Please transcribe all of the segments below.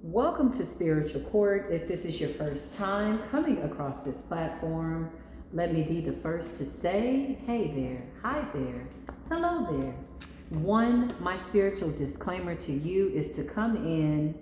Welcome to Spiritual Court. If this is your first time coming across this platform, let me be the first to say, hey there, hi there, hello there. One, my spiritual disclaimer to you is to come in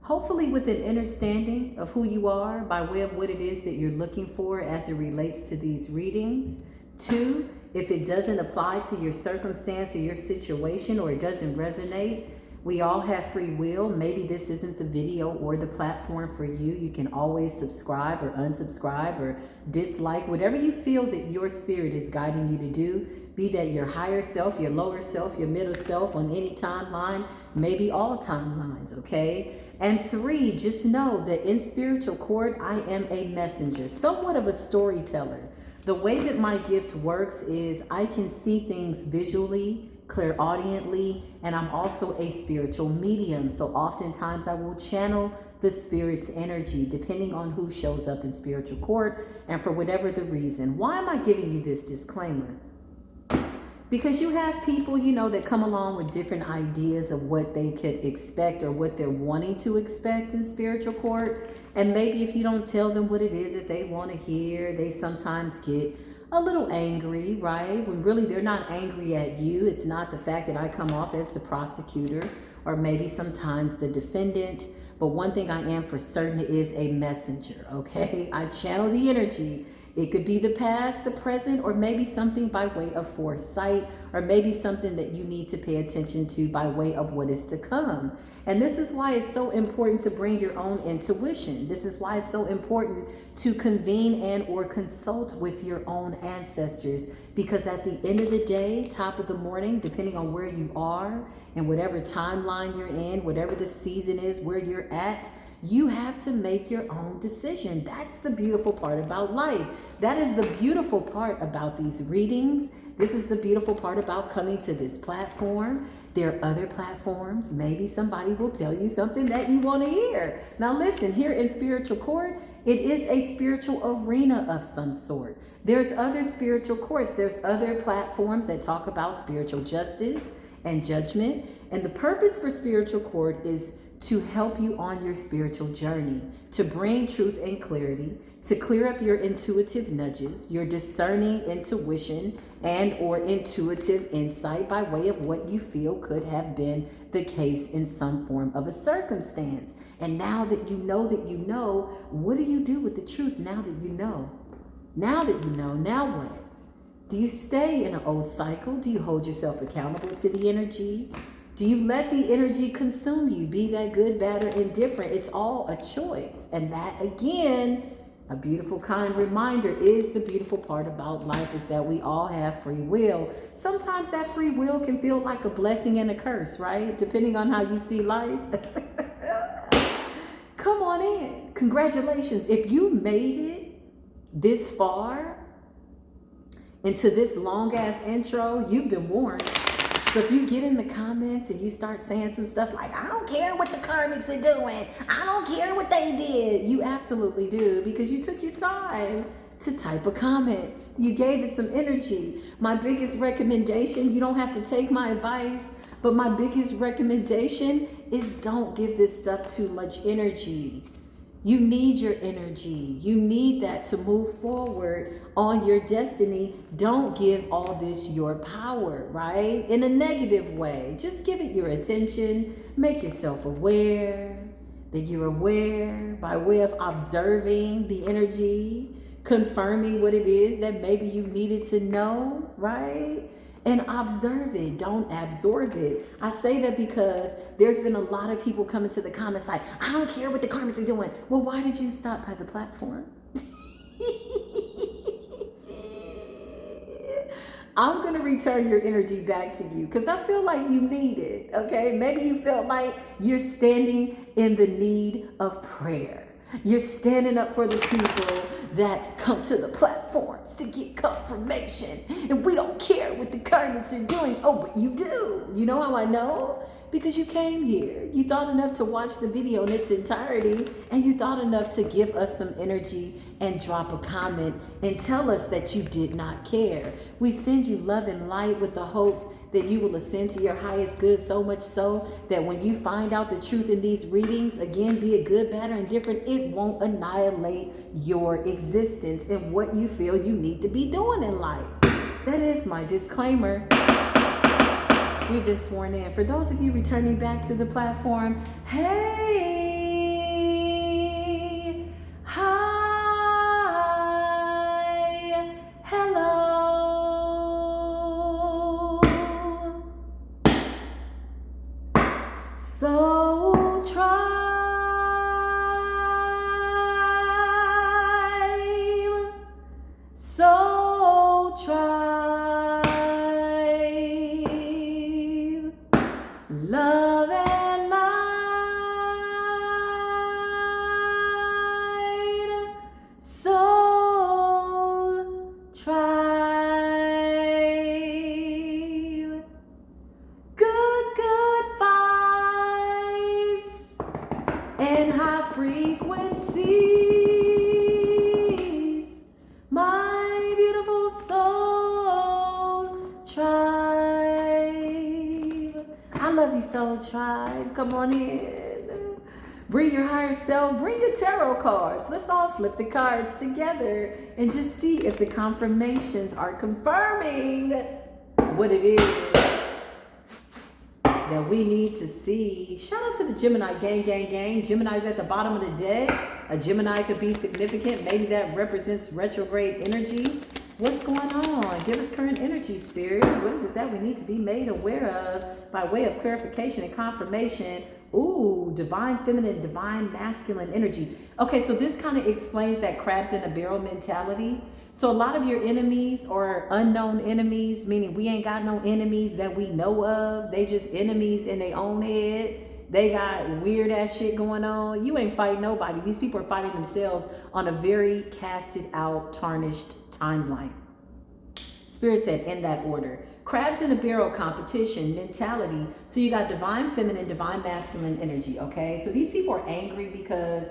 hopefully with an understanding of who you are by way of what it is that you're looking for as it relates to these readings. Two, if it doesn't apply to your circumstance or your situation or it doesn't resonate, we all have free will. Maybe this isn't the video or the platform for you. You can always subscribe or unsubscribe or dislike, whatever you feel that your spirit is guiding you to do, be that your higher self, your lower self, your middle self on any timeline, maybe all timelines, okay? And three, just know that in Spiritual Court, I am a messenger, somewhat of a storyteller. The way that my gift works is I can see things visually, clairaudiently, and I'm also a spiritual medium. So oftentimes I will channel the spirit's energy depending on who shows up in Spiritual Court and for whatever the reason. Why am I giving you this disclaimer? Because you have people, that come along with different ideas of what they could expect or what they're wanting to expect in Spiritual Court. And maybe if you don't tell them what it is that they want to hear, they sometimes get a little angry, right? When really they're not angry at you. It's not the fact that I come off as the prosecutor or maybe sometimes the defendant. But one thing I am for certain is a messenger, okay? I channel the energy. It could be the past, the present, or maybe something by way of foresight, or maybe something that you need to pay attention to by way of what is to come. And this is why it's so important to bring your own intuition. This is why it's so important to convene and or consult with your own ancestors. Because at the end of the day, top of the morning, depending on where you are and whatever timeline you're in, whatever the season is where you're at, you have to make your own decision. That's the beautiful part about life. That is the beautiful part about these readings. This is the beautiful part about coming to this platform. There are other platforms. Maybe somebody will tell you something that you want to hear. Now listen, here in Spiritual Court, it is a spiritual arena of some sort. There's other spiritual courts. There's other platforms that talk about spiritual justice and judgment. And the purpose for Spiritual Court is to help you on your spiritual journey, to bring truth and clarity, to clear up your intuitive nudges, your discerning intuition and or intuitive insight by way of what you feel could have been the case in some form of a circumstance. And now that you know, what do you do with the truth now that you know? Now that you know, now what? Do you stay in an old cycle? Do you hold yourself accountable to the energy? Do you let the energy consume you? Be that good, bad, or indifferent. It's all a choice. And that, again, a beautiful, kind reminder is the beautiful part about life is that we all have free will. Sometimes that free will can feel like a blessing and a curse, right? Depending on how you see life. Come on in. Congratulations. If you made it this far into this long-ass intro, you've been warned. So if you get in the comments and you start saying some stuff like, I don't care what the karmics are doing, I don't care what they did, you absolutely do, because you took your time to type a comment. You gave it some energy. My biggest recommendation, you don't have to take my advice, but my biggest recommendation is don't give this stuff too much energy. You need your energy. You need that to move forward on your destiny. Don't give all this your power, right? In a negative way. Just give it your attention. Make yourself aware that you're aware by way of observing the energy, confirming what it is that maybe you needed to know, right? And observe it. Don't absorb it. I say that because there's been a lot of people coming to the comments like, I don't care what the karmics are doing. Well, why did you stop by the platform? I'm going to return your energy back to you because I feel like you need it, okay? Maybe you felt like you're standing in the need of prayer. You're standing up for the people that come to the platforms to get confirmation. And we don't care what the karmics are doing. Oh, but you do. You know how I know? because you came here. You thought enough to watch the video in its entirety, and you thought enough to give us some energy and drop a comment and tell us that you did not care. We send you love and light with the hopes that you will ascend to your highest good, so much so that when you find out the truth in these readings, again, be it good, bad, or indifferent, it won't annihilate your existence and what you feel you need to be doing in life. That is my disclaimer. We've been sworn in. For those of you returning back to the platform, hey, hi, hello. So tribe, so tribe. Love and light, soul tribe, good vibes and high frequencies, my beautiful soul tribe. I love you, soul tribe. Come on in. Bring your higher self. Bring your tarot cards. Let's all flip the cards together and just see if the confirmations are confirming what it is that we need to see. Shout out to the Gemini gang. Gemini's at the bottom of the deck. A Gemini could be significant. Maybe that represents retrograde energy. What's going on? Give us current energy, Spirit. What is it that we need to be made aware of by way of clarification and confirmation? Ooh, divine feminine, divine masculine energy. Okay, so this kind of explains that crabs in a barrel mentality. So a lot of your enemies are unknown enemies, meaning we ain't got no enemies that we know of. They just enemies in their own head. They got weird ass shit going on. You ain't fighting nobody. These people are fighting themselves on a very casted out, tarnished timeline. Spirit said in that order. Crabs in a barrel competition mentality. So you got divine feminine, divine masculine energy. Okay, so these people are angry because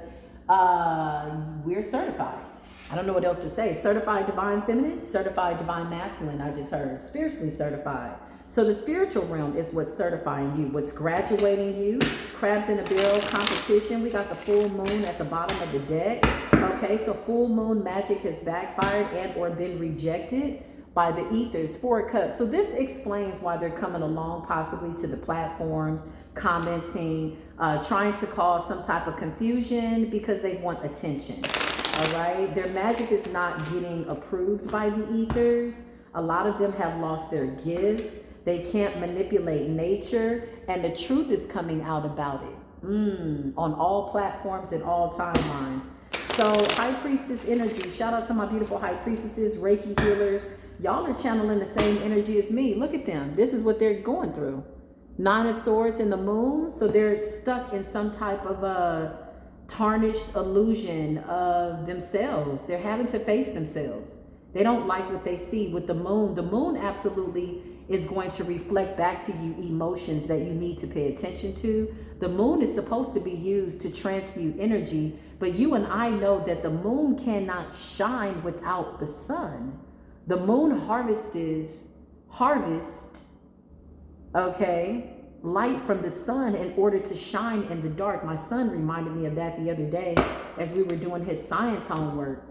we're certified. I don't know what else to say. Certified divine feminine, certified divine masculine. I just heard spiritually certified. So the spiritual realm is what's certifying you, what's graduating you. Crabs in a barrel competition. We got the full moon at the bottom of the deck. Okay, so full moon magic has backfired and or been rejected by the ethers. 4 cups. So this explains why they're coming along possibly to the platforms, commenting, trying to cause some type of confusion because they want attention. All right, their magic is not getting approved by the ethers. A lot of them have lost their gifts. They can't manipulate nature, and the truth is coming out about it on all platforms and all timelines. So High Priestess energy. Shout out to my beautiful High Priestesses, Reiki healers. Y'all are channeling the same energy as me. Look at them. This is what they're going through. 9 of Swords in the moon. So they're stuck in some type of a tarnished illusion of themselves. They're having to face themselves. They don't like what they see with the moon. The moon absolutely is going to reflect back to you emotions that you need to pay attention to. The moon is supposed to be used to transmute energy, but you and I know that the moon cannot shine without the sun. The moon harvest, okay, light from the sun in order to shine in the dark. My son reminded me of that the other day as we were doing his science homework.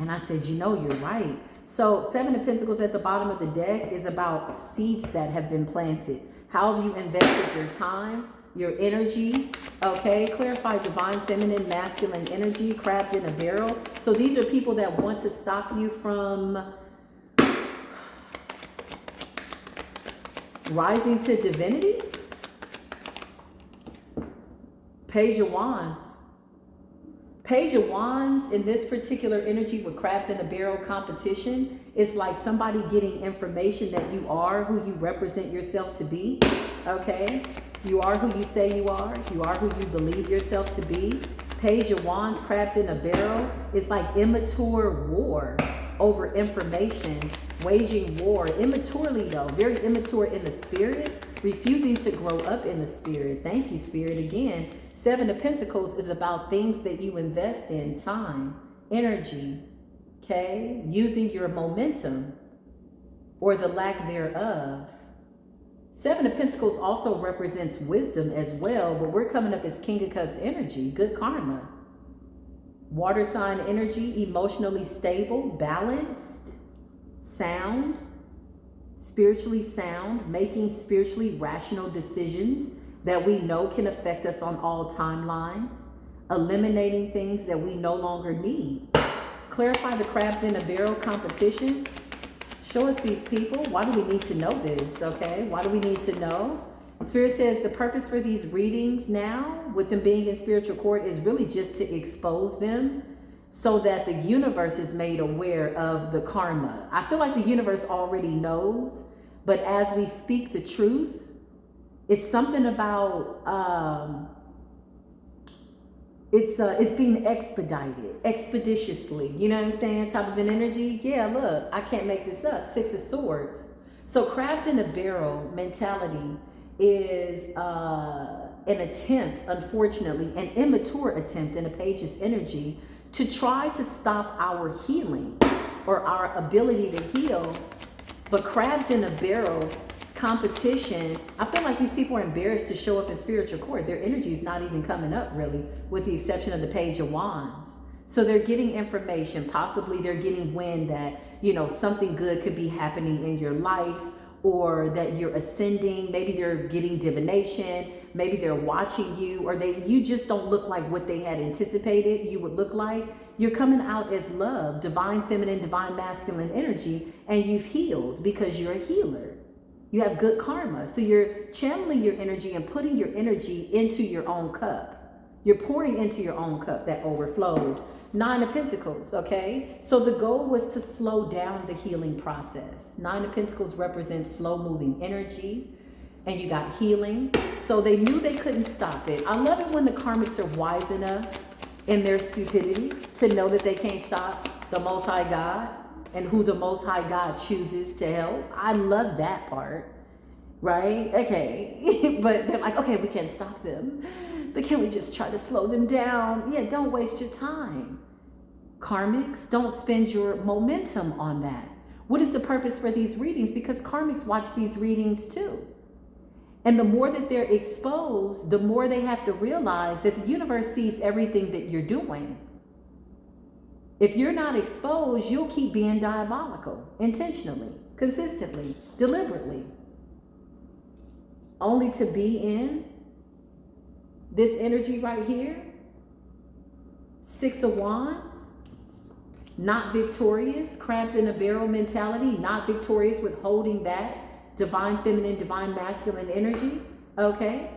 And I said, you know, you're right. So 7 of Pentacles at the bottom of the deck is about seeds that have been planted. How have you invested your time, your energy? Okay, clarify divine feminine, masculine energy, crabs in a barrel. So these are people that want to stop you from rising to divinity. Page of Wands. Page of Wands in this particular energy with crabs in a barrel competition is like somebody getting information that you are who you represent yourself to be. Okay, you are who you say you are who you believe yourself to be. Page of Wands, crabs in a barrel, is like immature war. over information, waging war, immaturely though, very immature in the spirit, refusing to grow up in the spirit. Thank you, Spirit. Again, Seven of Pentacles is about things that you invest in, time, energy, okay? Using your momentum or the lack thereof. Seven of Pentacles also represents wisdom as well, but we're coming up as King of Cups energy, good karma. Water sign energy, emotionally stable, balanced, sound, spiritually sound, making spiritually rational decisions that we know can affect us on all timelines, eliminating things that we no longer need. Clarify the crabs in a barrel competition. Show us these people. Why do we need to know this, okay? Why do we need to know? Spirit says the purpose for these readings now, with them being in spiritual court, is really just to expose them so that the universe is made aware of the karma. I feel like the universe already knows, but as we speak the truth, it's something about it's being expedited, expeditiously. You know what I'm saying? Type of an energy. Yeah, look, I can't make this up. Six of Swords. So crabs in a barrel mentality is an attempt, unfortunately, an immature attempt in a page's energy to try to stop our healing or our ability to heal. But crabs in a barrel competition, I feel like these people are embarrassed to show up in spiritual court. Their energy is not even coming up really, with the exception of the Page of Wands. So they're getting information, possibly they're getting wind that, you know, something good could be happening in your life, or that you're ascending. Maybe they're getting divination, maybe they're watching you, or you just don't look like what they had anticipated you would look like. You're coming out as love, divine feminine, divine masculine energy, and you've healed because you're a healer. You have good karma. So you're channeling your energy and putting your energy into your own cup. You're pouring into your own cup that overflows. Nine of Pentacles, okay? So the goal was to slow down the healing process. Nine of Pentacles represents slow moving energy, and you got healing. So they knew they couldn't stop it. I love it when the karmics are wise enough in their stupidity to know that they can't stop the Most High God and who the Most High God chooses to help. I love that part, right? Okay, but they're like, okay, we can't stop them, but can we just try to slow them down? Yeah, don't waste your time. Karmics, don't spend your momentum on that. What is the purpose for these readings? Because karmics watch these readings too. And the more that they're exposed, the more they have to realize that the universe sees everything that you're doing. If you're not exposed, you'll keep being diabolical, intentionally, consistently, deliberately, only to be in this energy right here. Six of Wands, not victorious, crabs in a barrel mentality, not victorious with holding back, divine feminine, divine masculine energy, okay?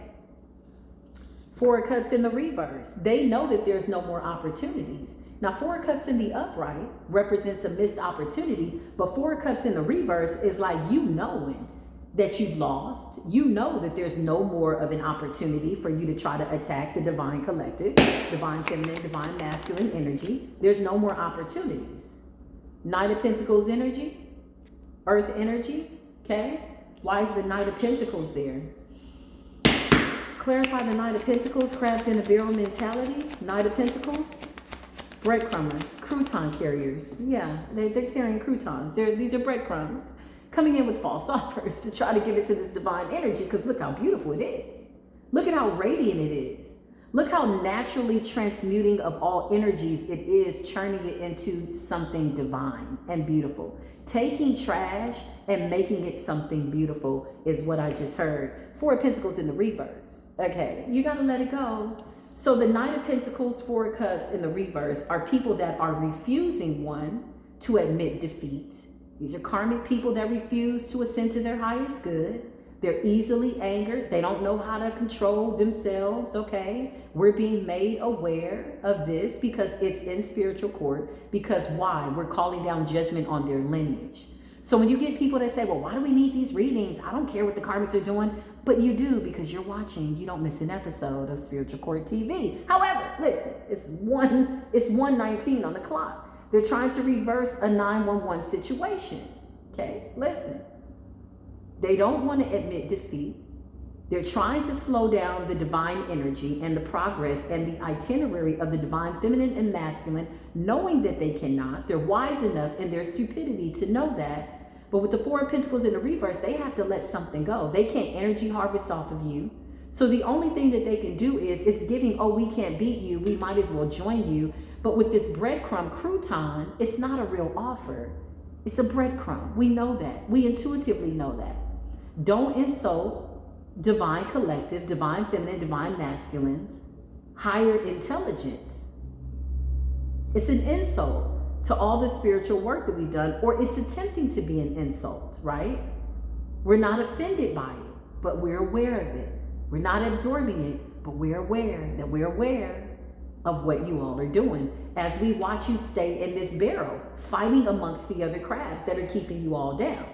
Four of Cups in the reverse. They know that there's no more opportunities. Now, Four of Cups in the upright represents a missed opportunity, but Four of Cups in the reverse is like you knowing that you've lost. You know that there's no more of an opportunity for you to try to attack the divine collective, divine feminine, divine masculine energy. There's no more opportunities. Knight of Pentacles energy, earth energy, okay? Why is the Knight of Pentacles there? Clarify the Knight of Pentacles, crabs in a barrel mentality. Knight of Pentacles, breadcrumbers, crouton carriers. Yeah, they're carrying croutons. These are breadcrumbs coming in with false offers to try to give it to this divine energy, because look how beautiful it is. Look at how radiant it is. Look how naturally transmuting of all energies it is, churning it into something divine and beautiful. Taking trash and making it something beautiful is what I just heard. Four of Pentacles in the reverse. Okay, you got to let it go. So the Knight of Pentacles, Four of Cups in the reverse are people that are refusing, one, to admit defeat. These are karmic people that refuse to ascend to their highest good. They're easily angered. They don't know how to control themselves, okay? We're being made aware of this because it's in spiritual court. Because why? We're calling down judgment on their lineage. So when you get people that say, well, why do we need these readings? I don't care what the karmics are doing. But you do, because you're watching. You don't miss an episode of Spiritual Court TV. However, listen, it's 1:19 on the clock. They're trying to reverse a 911 situation. Okay, listen. They don't want to admit defeat. They're trying to slow down the divine energy and the progress and the itinerary of the divine feminine and masculine, knowing that they cannot. They're wise enough in their stupidity to know that. But with the Four of Pentacles in the reverse, they have to let something go. They can't energy harvest off of you. So the only thing that they can do is it's giving, oh, we can't beat you. We might as well join you. But with this breadcrumb crouton, it's not a real offer. It's a breadcrumb. We know that. We intuitively know that. Don't insult divine collective, divine feminine, divine masculines, higher intelligence. It's an insult to all the spiritual work that we've done, or it's attempting to be an insult, right? We're not offended by it, but we're aware of it. We're not absorbing it, but we're aware that we're aware of what you all are doing as we watch you stay in this barrel, fighting amongst the other crabs that are keeping you all down.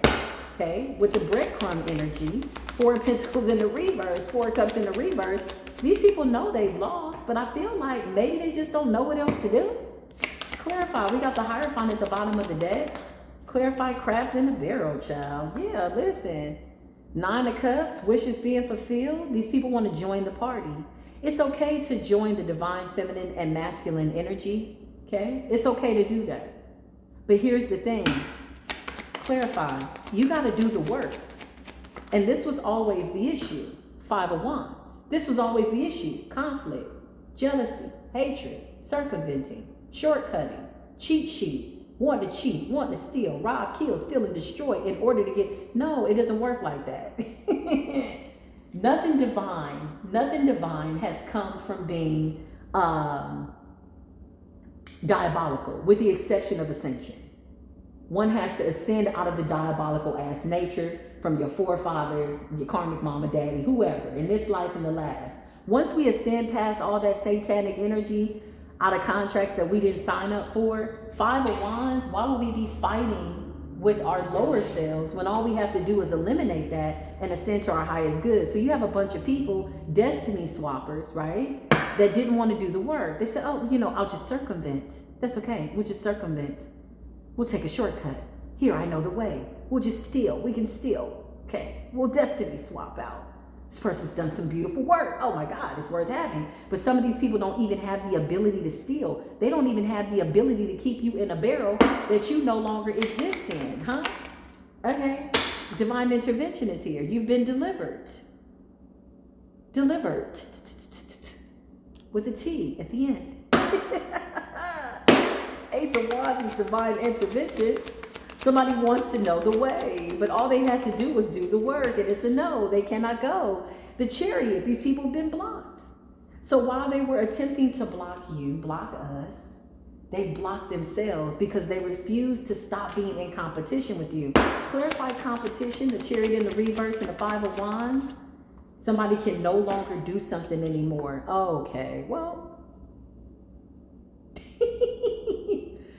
Okay, with the breadcrumb energy, Four of Pentacles in the reverse, Four of Cups in the reverse, these people know they've lost, but I feel like maybe they just don't know what else to do. Clarify, we got the Hierophant at the bottom of the deck. Clarify, crabs in the barrel, child. Yeah, listen. Nine of Cups, wishes being fulfilled. These people want to join the party. It's okay to join the divine feminine and masculine energy, okay? It's okay to do that. But here's the thing. Clarify, you got to do the work. And this was always the issue. Five of Wands. This was always the issue. Conflict, jealousy, hatred, circumventing, shortcutting, cheat sheet, wanting to cheat, wanting to steal, rob, kill, steal, and destroy in order to get... No, it doesn't work like that. Nothing divine has come from being diabolical, with the exception of ascension. One has to ascend out of the diabolical ass nature from your forefathers, your karmic mama, daddy, whoever, in this life and the last. Once we ascend past all that satanic energy out of contracts that we didn't sign up for, Five of Wands, why would we be fighting with our lower selves when all we have to do is eliminate that and ascend to our highest good? So you have a bunch of people, destiny swappers, right, that didn't want to do the work. They said, oh, I'll just circumvent. That's okay. We'll just circumvent. We'll take a shortcut. Here, I know the way. We'll just steal. We can steal. Okay. We'll destiny swap out. This person's done some beautiful work. Oh my God, it's worth having. But some of these people don't even have the ability to steal. They don't even have the ability to keep you in a barrel that you no longer exist in, huh? Okay. Divine intervention is here. You've been delivered. Delivered. With a T at the end. Ace of Wands is divine intervention. Somebody wants to know the way, but all they had to do was do the work, and it's a no. They cannot go. The Chariot, these people have been blocked. So while they were attempting to block you, block us, they blocked themselves because they refused to stop being in competition with you. Clarify competition, the Chariot in the reverse and the Five of Wands. Somebody can no longer do something anymore. Okay, well.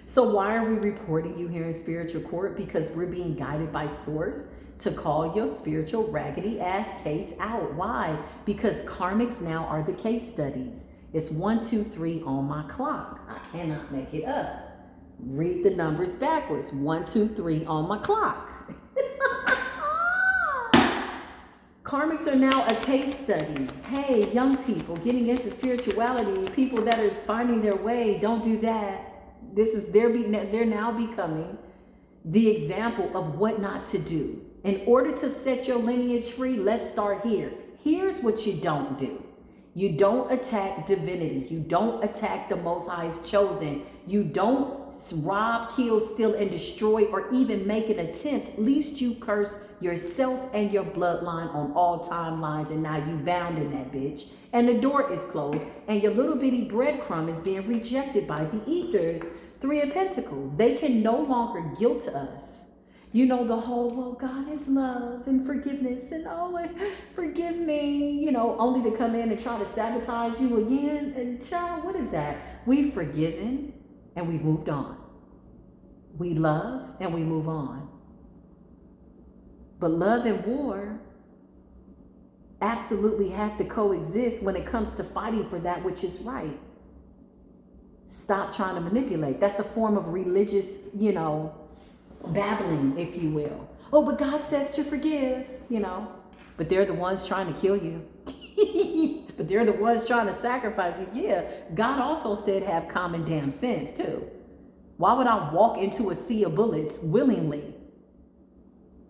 So why are we reporting you here in spiritual court? Because we're being guided by source to call your spiritual raggedy ass case out. Why? Because karmics now are the case studies. It's 1, 2, 3 on my clock. I cannot make it up. Read the numbers backwards. 1, 2, 3 on my clock. Karmics are now a case study. Hey, young people getting into spirituality, people that are finding their way, don't do that. They're now becoming the example of what not to do. In order to set your lineage free, let's start here. Here's what you don't do. You don't attack divinity. You don't attack the Most High's chosen. You don't rob, kill, steal, and destroy, or even make an attempt, lest you curse yourself and your bloodline on all timelines, and now you bound in that bitch. And the door is closed, and your little bitty breadcrumb is being rejected by the ethers. Three of Pentacles. They can no longer guilt us. The whole, well, God is love and forgiveness, and forgive me, only to come in and try to sabotage you again. And child, what is that? We've forgiven and we've moved on. We love and we move on. But love and war absolutely have to coexist when it comes to fighting for that which is right. Stop trying to manipulate. That's a form of religious, babbling, if you will. Oh, but God says to forgive, but they're the ones trying to kill you. But they're the ones trying to sacrifice you. Yeah, God also said have common damn sense too. Why would I walk into a sea of bullets willingly?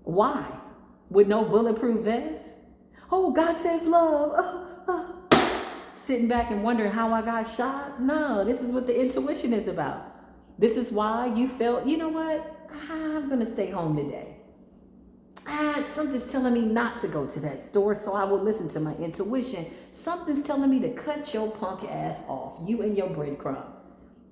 Why? With no bulletproof vest? Oh, God says love. Sitting back and wondering how I got shot? No, this is what the intuition is about. This is why you felt, you know what? I'm going to stay home today. Something's telling me not to go to that store, so I will listen to my intuition. Something's telling me to cut your punk ass off, you and your breadcrumb.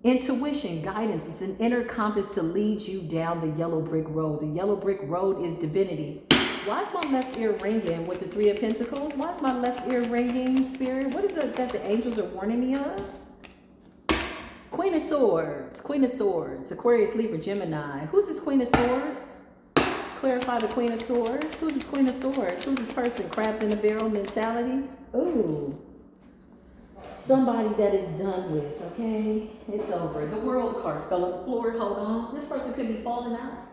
Intuition, guidance is an inner compass to lead you down the yellow brick road. The yellow brick road is divinity. Why is my left ear ringing with the Three of Pentacles? Why is my left ear ringing, Spirit? What is it that the angels are warning me of? Queen of Swords, Aquarius, Libra, Gemini. Who's this Queen of Swords? Clarify the Queen of Swords. Who's this Queen of Swords? Who's this person? Crabs in a barrel mentality? Ooh. Somebody that is done with, okay? It's over. The world card fell on the floor. Hold on. This person could be falling out.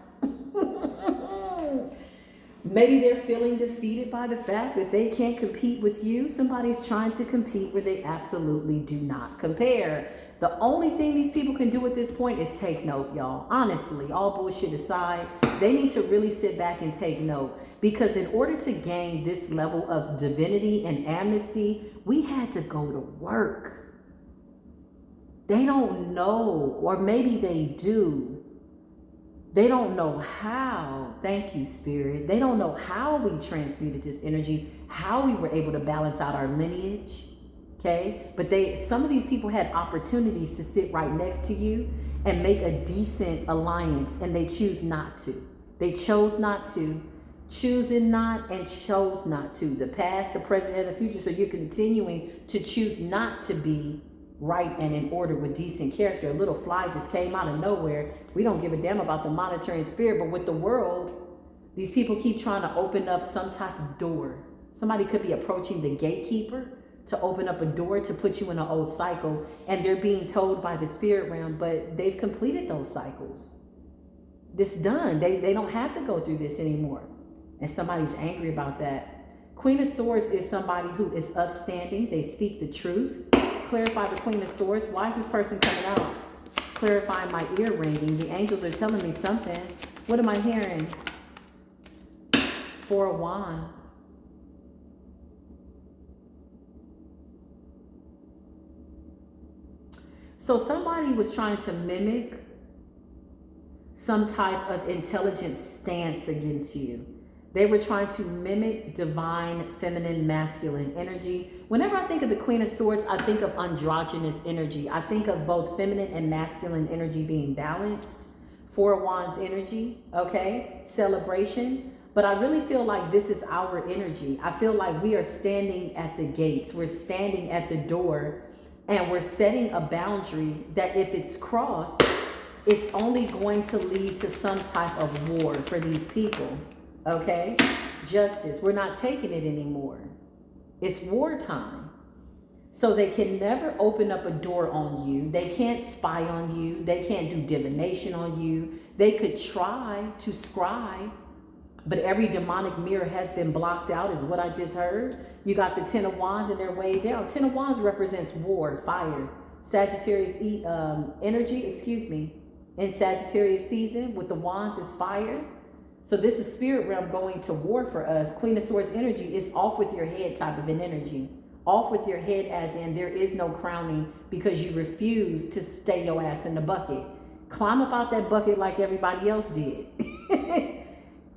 Maybe they're feeling defeated by the fact that they can't compete with you. Somebody's trying to compete where they absolutely do not compare. The only thing these people can do at this point is take note, y'all. Honestly, all bullshit aside, they need to really sit back and take note. Because in order to gain this level of divinity and amnesty, we had to go to work. They don't know, or maybe they do. They don't know how. Thank you, Spirit. They don't know how we transmuted this energy, how we were able to balance out our lineage. Okay, but some of these people had opportunities to sit right next to you and make a decent alliance, and they choose not to. They chose not to, choosing not and chose not to. The past, the present, and the future. So you're continuing to choose not to be right and in order with decent character. A little fly just came out of nowhere. We don't give a damn about the monitoring spirit, but with the world, these people keep trying to open up some type of door. Somebody could be approaching the gatekeeper to open up a door to put you in an old cycle, and they're being told by the spirit realm, but they've completed those cycles. This done. They don't have to go through this anymore. And somebody's angry about that. Queen of Swords is somebody who is upstanding. They speak the truth. Clarify the Queen of Swords. Why is this person coming out? Clarifying my ear ringing. The angels are telling me something. What am I hearing? Four of Wands. So somebody was trying to mimic some type of intelligent stance against you. They were trying to mimic divine, feminine, masculine energy. Whenever I think of the Queen of Swords, I think of androgynous energy. I think of both feminine and masculine energy being balanced. Four of Wands energy, okay? Celebration. But I really feel like this is our energy. I feel like we are standing at the gates. We're standing at the door. And we're setting a boundary that if it's crossed, it's only going to lead to some type of war for these people, okay? Justice, we're not taking it anymore. It's wartime. So they can never open up a door on you. They can't spy on you. They can't do divination on you. They could try to scry, but every demonic mirror has been blocked out, is what I just heard. You got the Ten of Wands and they're way down. Ten of Wands represents war, fire. Sagittarius energy, in Sagittarius season with the Wands is fire. So this is spirit realm going to war for us. Queen of Swords energy is off with your head type of an energy. Off with your head as in there is no crowning because you refuse to stay your ass in the bucket. Climb up out that bucket like everybody else did.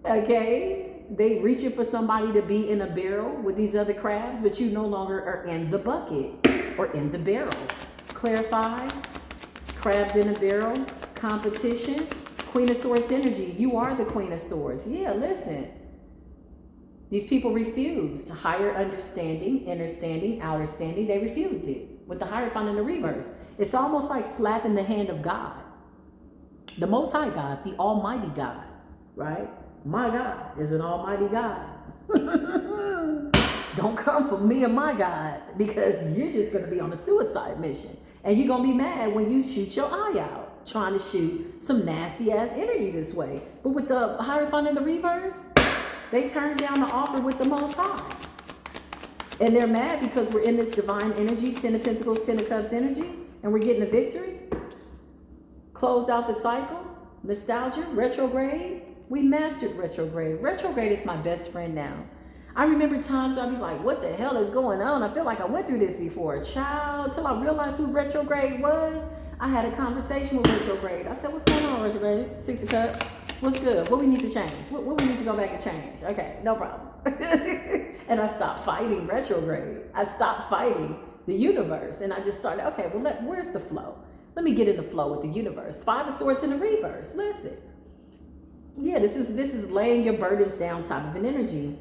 Okay? They reaching for somebody to be in a barrel with these other crabs, but you no longer are in the bucket or in the barrel. Clarify. Crabs in a barrel. Competition. Queen of Swords energy. You are the Queen of Swords. Yeah, listen. These people refused higher understanding, inner standing, outer standing. They refused it with the Hierophant in the reverse. It's almost like slapping the hand of God. The Most High God, the Almighty God, right? My God is an almighty God. Don't come for me or my God, because you're just going to be on a suicide mission. And you're going to be mad when you shoot your eye out, trying to shoot some nasty ass energy this way. But with the Hierophant in the reverse, they turned down the offer with the Most High. And they're mad because we're in this divine energy, 10 of Pentacles, 10 of Cups energy, and we're getting a victory. Closed out the cycle, nostalgia, retrograde. We mastered retrograde. Retrograde is my best friend now. I remember times I'd be like, what the hell is going on? I feel like I went through this before. Child, till I realized who retrograde was, I had a conversation with retrograde. I said, what's going on, retrograde? 6 of Cups. What's good? What we need to change? What we need to go back and change? Okay, no problem. And I stopped fighting retrograde. I stopped fighting the universe. And I just started, okay, well, where's the flow? Let me get in the flow with the universe. 5 of Swords in the reverse. Listen. Yeah, this is laying your burdens down type of an energy.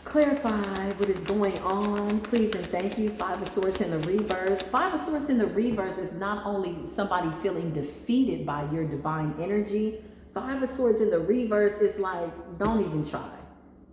Clarify what is going on, please and thank you. 5 of Swords in the reverse. 5 of Swords in the reverse is not only somebody feeling defeated by your divine energy. 5 of Swords in the reverse is like, don't even try.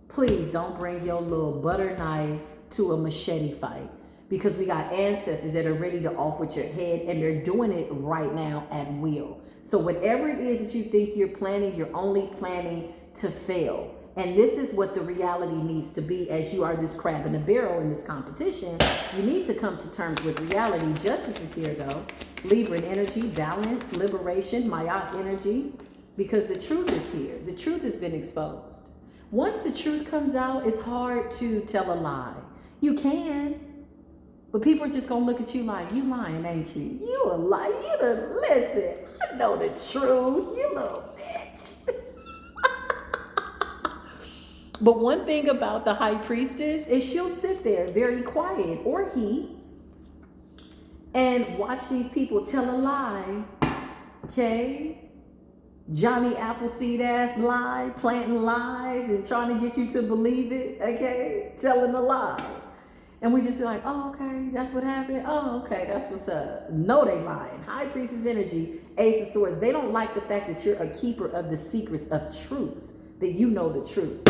Please don't bring your little butter knife to a machete fight, because we got ancestors that are ready to off with your head, and they're doing it right now at will. So whatever it is that you think you're planning, you're only planning to fail. And this is what the reality needs to be, as you are this crab in a barrel in this competition. You need to come to terms with reality. Justice is here, though. Libran energy, balance, liberation, Mayak energy, because the truth is here. The truth has been exposed. Once the truth comes out, it's hard to tell a lie. You can, but people are just going to look at you like, you lying, ain't you? You a lie. You done, listen, I know the truth, you little bitch. But one thing about the high priestess is she'll sit there very quiet, or he, and watch these people tell a lie, okay? Johnny Appleseed ass lie, planting lies and trying to get you to believe it, okay? Telling a lie. And we just be like, oh, okay, that's what happened. Oh, okay, that's what's up. No, they lying. High priestess energy, Ace of Swords. They don't like the fact that you're a keeper of the secrets of truth, that you know the truth.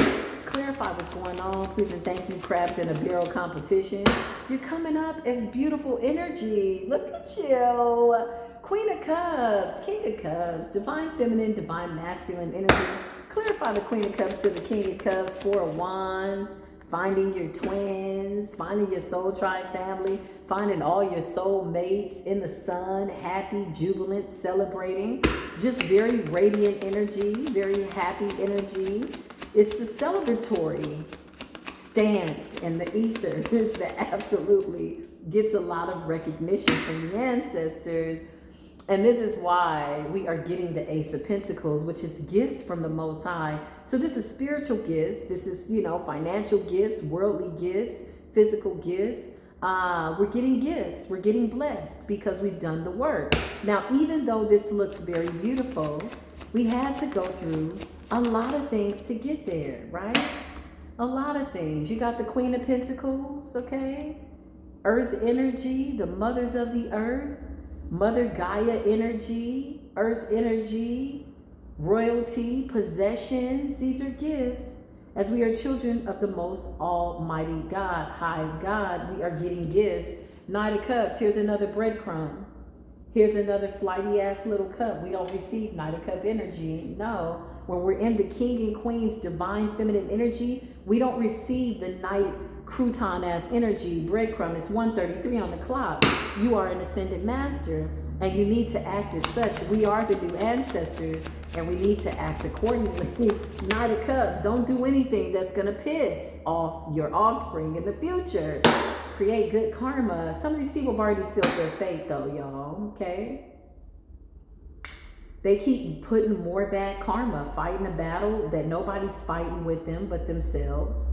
Clarify what's going on, please and thank you. Crabs in a barrel competition. You're coming up as beautiful energy. Look at you. Queen of Cups, King of Cups, divine feminine, divine masculine energy. Clarify the Queen of Cups to the King of Cups. 4 of Wands. Finding your twins, finding your soul tribe family, finding all your soul mates in the sun, happy, jubilant, celebrating. Just very radiant energy, very happy energy. It's the celebratory stance in the ethers that absolutely gets a lot of recognition from the ancestors. And this is why we are getting the Ace of Pentacles, which is gifts from the Most High. So this is spiritual gifts. This is, financial gifts, worldly gifts, physical gifts. We're getting gifts. We're getting blessed because we've done the work. Now, even though this looks very beautiful, we had to go through a lot of things to get there, right? A lot of things. You got the Queen of Pentacles, okay? Earth energy, the mothers of the earth. Mother Gaia energy, earth energy, royalty, possessions. These are gifts. As we are children of the most almighty God, high God, we are getting gifts. Knight of Cups, here's another breadcrumb. Here's another flighty ass little cup. We don't receive Knight of Cup energy. No, when we're in the King and Queen's divine feminine energy, we don't receive the Knight crouton ass energy. Breadcrumb is 1:33 on the clock. You are an ascended master and you need to act as such. We are the new ancestors and we need to act accordingly. Knight of Cups, don't do anything that's gonna piss off your offspring in the future. Create good karma. Some of these people have already sealed their fate though, y'all, okay? They keep putting more bad karma, fighting a battle that nobody's fighting with them but themselves.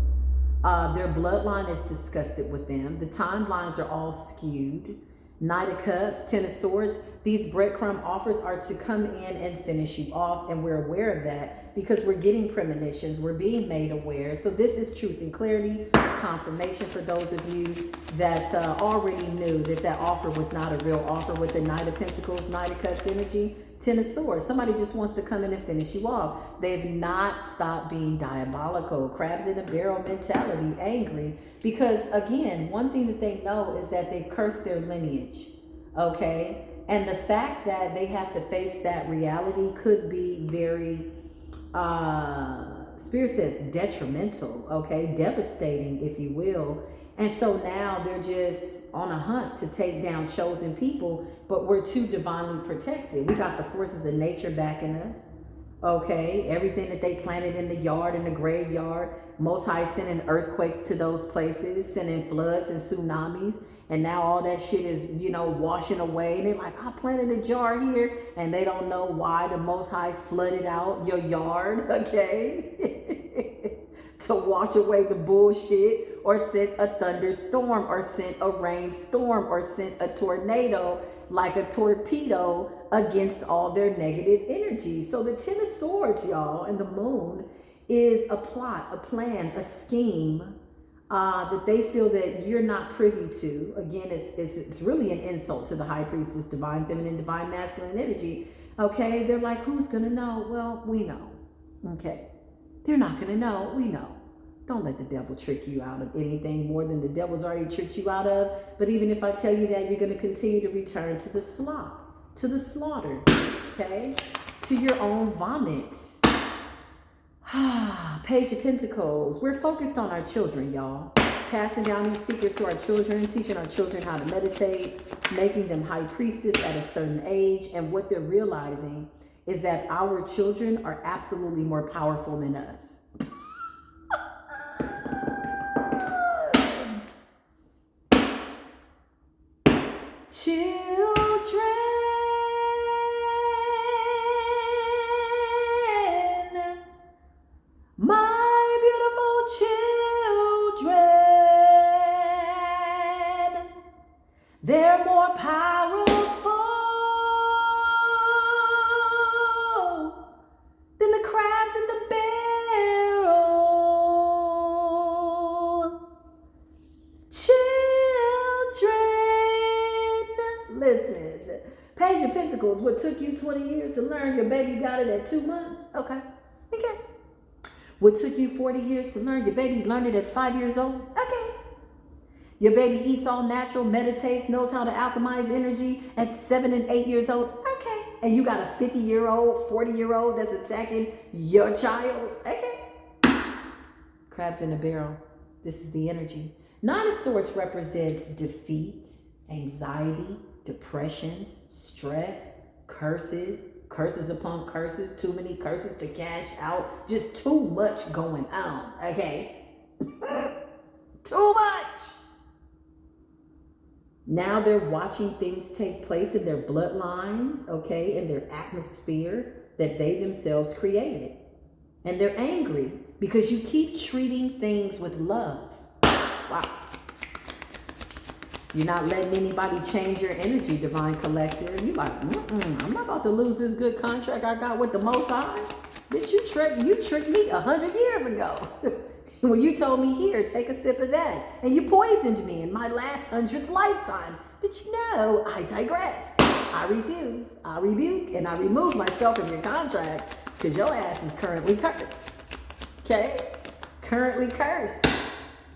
Their bloodline is disgusted with them. The timelines are all skewed. Knight of Cups, 10 of Swords. These breadcrumb offers are to come in and finish you off, and we're aware of that. because we're getting premonitions, we're being made aware. So this is truth and clarity, confirmation for those of you that already knew that that offer was not a real offer with the Knight of Pentacles, Knight of Cups energy, Ten of Swords. Somebody just wants to come in and finish you off. They've not stopped being diabolical, crabs in a barrel mentality, angry. Because again, one thing that they know is that they cursed their lineage, okay? And the fact that they have to face that reality could be very, Spirit says detrimental, okay? Devastating, if you will. And so now they're just on a hunt to take down chosen people, but we're too divinely protected. We got the forces of nature backing us, okay? Everything that they planted in the yard, in the graveyard, Most High sending earthquakes to those places, sending floods and tsunamis. And now all that shit is, you know, washing away. And they're like, I planted a jar here. And they don't know why the Most High flooded out your yard, okay? To wash away the bullshit, or sent a thunderstorm, or sent a rainstorm, or sent a tornado like a torpedo against all their negative energy. So the Ten of Swords, y'all, and the Moon is a plot, a plan, a scheme that they feel that you're not privy to. Again, it's really an insult to the High Priestess, divine feminine, divine masculine energy. Okay, they're like, who's gonna know? Well, we know. Okay, they're not gonna know. We know. Don't let the devil trick you out of anything more than the devil's already tricked you out of. But even if I tell you that, you're going to continue to return to the slop, to the slaughter, okay? To your own vomit. Page of Pentacles. We're focused on our children, y'all. Passing down these secrets to our children, teaching our children how to meditate, making them high priestess at a certain age. And what they're realizing is that our children are absolutely more powerful than us. Children, my beautiful children, they're more powerful than the crabs in the barrel. Listen, Page of Pentacles, what took you 20 years to learn, your baby got it at 2 months. Okay. What took you 40 years to learn, your baby learned it at 5 years old. Okay. Your baby eats all natural, meditates, knows how to alchemize energy at 7 and 8 years old. Okay. And you got a 50-year-old, 40-year-old that's attacking your child. Okay. Crabs in a barrel. This is the energy. Nine of Swords represents defeat, anxiety, depression, stress, curses upon curses, too many curses to cash out, just too much going on, okay? Too much. Now they're watching things take place in their bloodlines, okay, in their atmosphere that they themselves created. And they're angry because you keep treating things with love. Wow. You're not letting anybody change your energy, Divine Collective. You like, I'm not about to lose this good contract I got with the Most High. Bitch, you tricked me 100 years ago. When you told me, here, take a sip of that. And you poisoned me in my last 100th lifetimes. Bitch, no, I digress. I refuse, I rebuke, and I remove myself from your contracts because your ass is currently cursed. Okay? Currently cursed.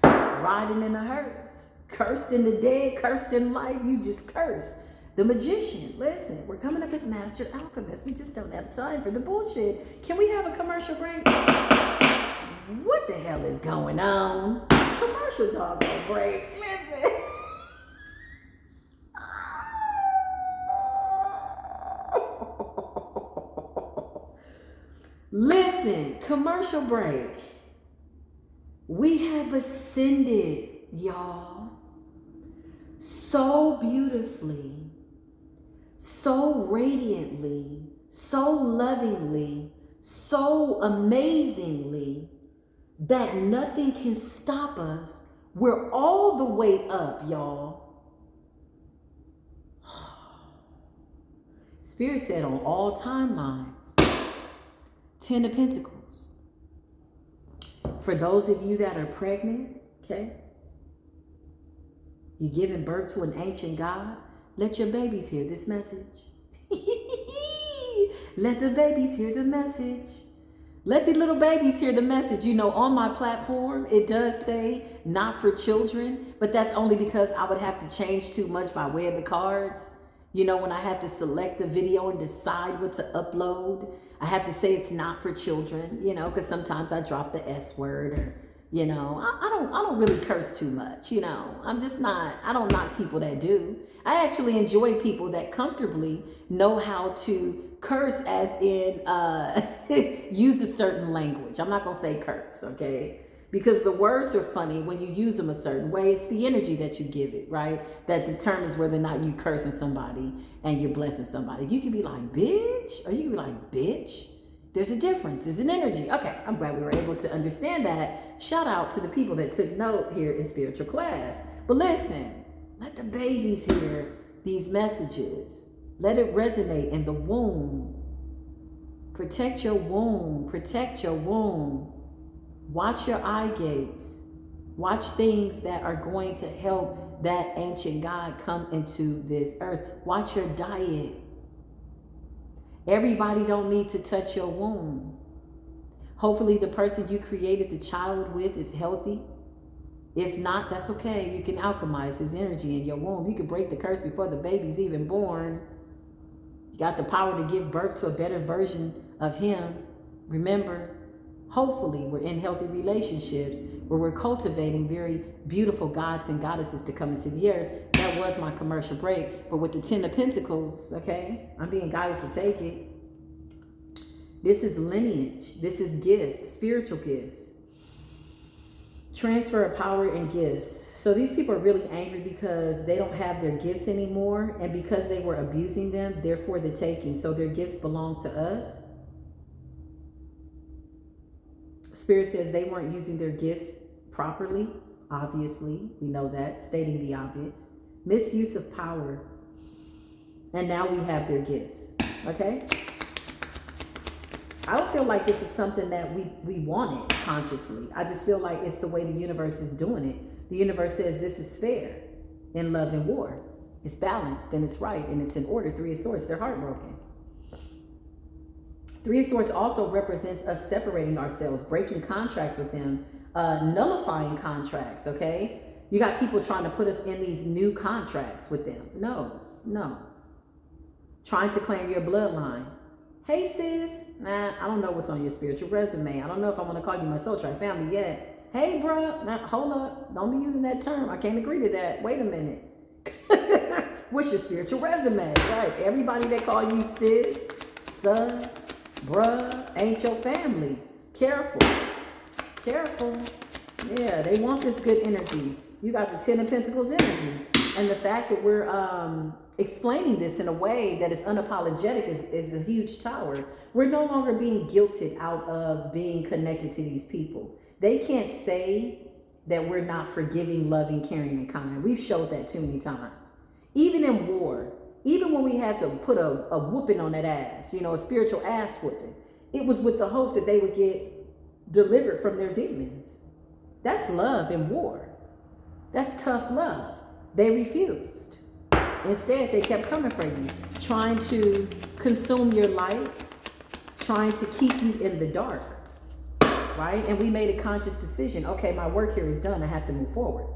Riding in a hearse. Cursed in the dead, cursed in life, you just cursed. The Magician, listen, we're coming up as Master Alchemist. We just don't have time for the bullshit. Can we have a commercial break? What the hell is going on? Commercial doggone break. Listen. Listen, commercial break. We have ascended, y'all. So beautifully, so radiantly, so lovingly, so amazingly that nothing can stop us. We're all the way up, y'all. Spirit said on all timelines, Ten of Pentacles. For those of you that are pregnant, okay, you're giving birth to an ancient God, let your babies hear this message. Let the babies hear the message. Let the little babies hear the message. You know, on my platform, it does say not for children, but that's only because I would have to change too much by way of the cards. You know, when I have to select the video and decide what to upload, I have to say it's not for children, you know, because sometimes I drop the S word or, you know, I don't really curse too much, you know. I'm just not, I don't knock people that do. I actually enjoy people that comfortably know how to curse, as in use a certain language. I'm not going to say curse, okay? Because the words are funny when you use them a certain way. It's the energy that you give it, right? That determines whether or not you cursing somebody and you're blessing somebody. You can be like, bitch, or you can be like, bitch. There's a difference. There's an energy. Okay, I'm glad we were able to understand that. Shout out to the people that took note here in spiritual class. But listen, let the babies hear these messages. Let it resonate in the womb. Protect your womb. Protect your womb. Watch your eye gates. Watch things that are going to help that ancient God come into this earth. Watch your diet. Everybody don't need to touch your womb. Hopefully the person you created the child with is healthy. If not, that's okay. You can alchemize his energy in your womb. You can break the curse before the baby's even born. You got the power to give birth to a better version of him. Remember, hopefully we're in healthy relationships where we're cultivating very beautiful gods and goddesses to come into the earth. That was my commercial break. But with the Ten of Pentacles, okay, I'm being guided to take it. This is lineage. This is gifts, spiritual gifts. Transfer of power and gifts. So these people are really angry because they don't have their gifts anymore. And because they were abusing them, therefore the taking. So their gifts belong to us. Spirit says they weren't using their gifts properly. Obviously, we know that, stating the obvious. Misuse of power. And now we have their gifts. Okay? I don't feel like this is something that we wanted consciously. I just feel like it's the way the universe is doing it. The universe says this is fair in love and war. It's balanced and it's right and it's in order. Three of Swords, they're heartbroken. Three of Swords also represents us separating ourselves, breaking contracts with them, nullifying contracts, okay? You got people trying to put us in these new contracts with them. No. Trying to claim your bloodline. Hey, sis. Nah, I don't know what's on your spiritual resume. I don't know if I want to call you my soul tribe family yet. Hey, bro. Nah, hold up. Don't be using that term. I can't agree to that. Wait a minute. What's your spiritual resume? Right. Everybody that call you sis, sus, bruh, ain't your family. Careful. Yeah, they want this good energy. You got the Ten of Pentacles energy. And the fact that we're explaining this in a way that is unapologetic is a huge tower. We're no longer being guilted out of being connected to these people. They can't say that we're not forgiving, loving, caring, and kind. We've showed that too many times. Even in war, even when we had to put a whooping on that ass, you know, a spiritual ass whooping, it was with the hopes that they would get delivered from their demons. That's love in war. That's tough love. They refused. Instead, they kept coming for you, trying to consume your light, trying to keep you in the dark, right? And we made a conscious decision. Okay, my work here is done. I have to move forward.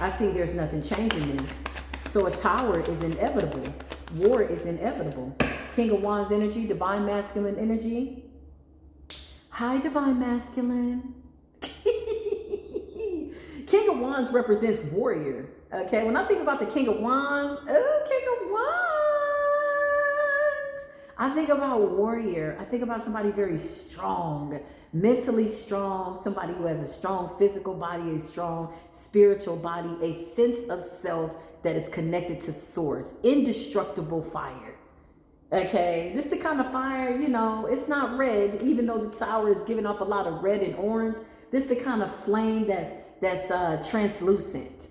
I see there's nothing changing this. So a tower is inevitable. War is inevitable. King of Wands energy, divine masculine energy. Hi, divine masculine. King of Wands represents warrior. Okay, when I think about the King of Wands, I think about warrior. I think about somebody very strong, mentally strong, somebody who has a strong physical body, a strong spiritual body, a sense of self that is connected to source, indestructible fire. Okay, this is the kind of fire, you know, it's not red, even though the tower is giving off a lot of red and orange. This is the kind of flame that's translucent.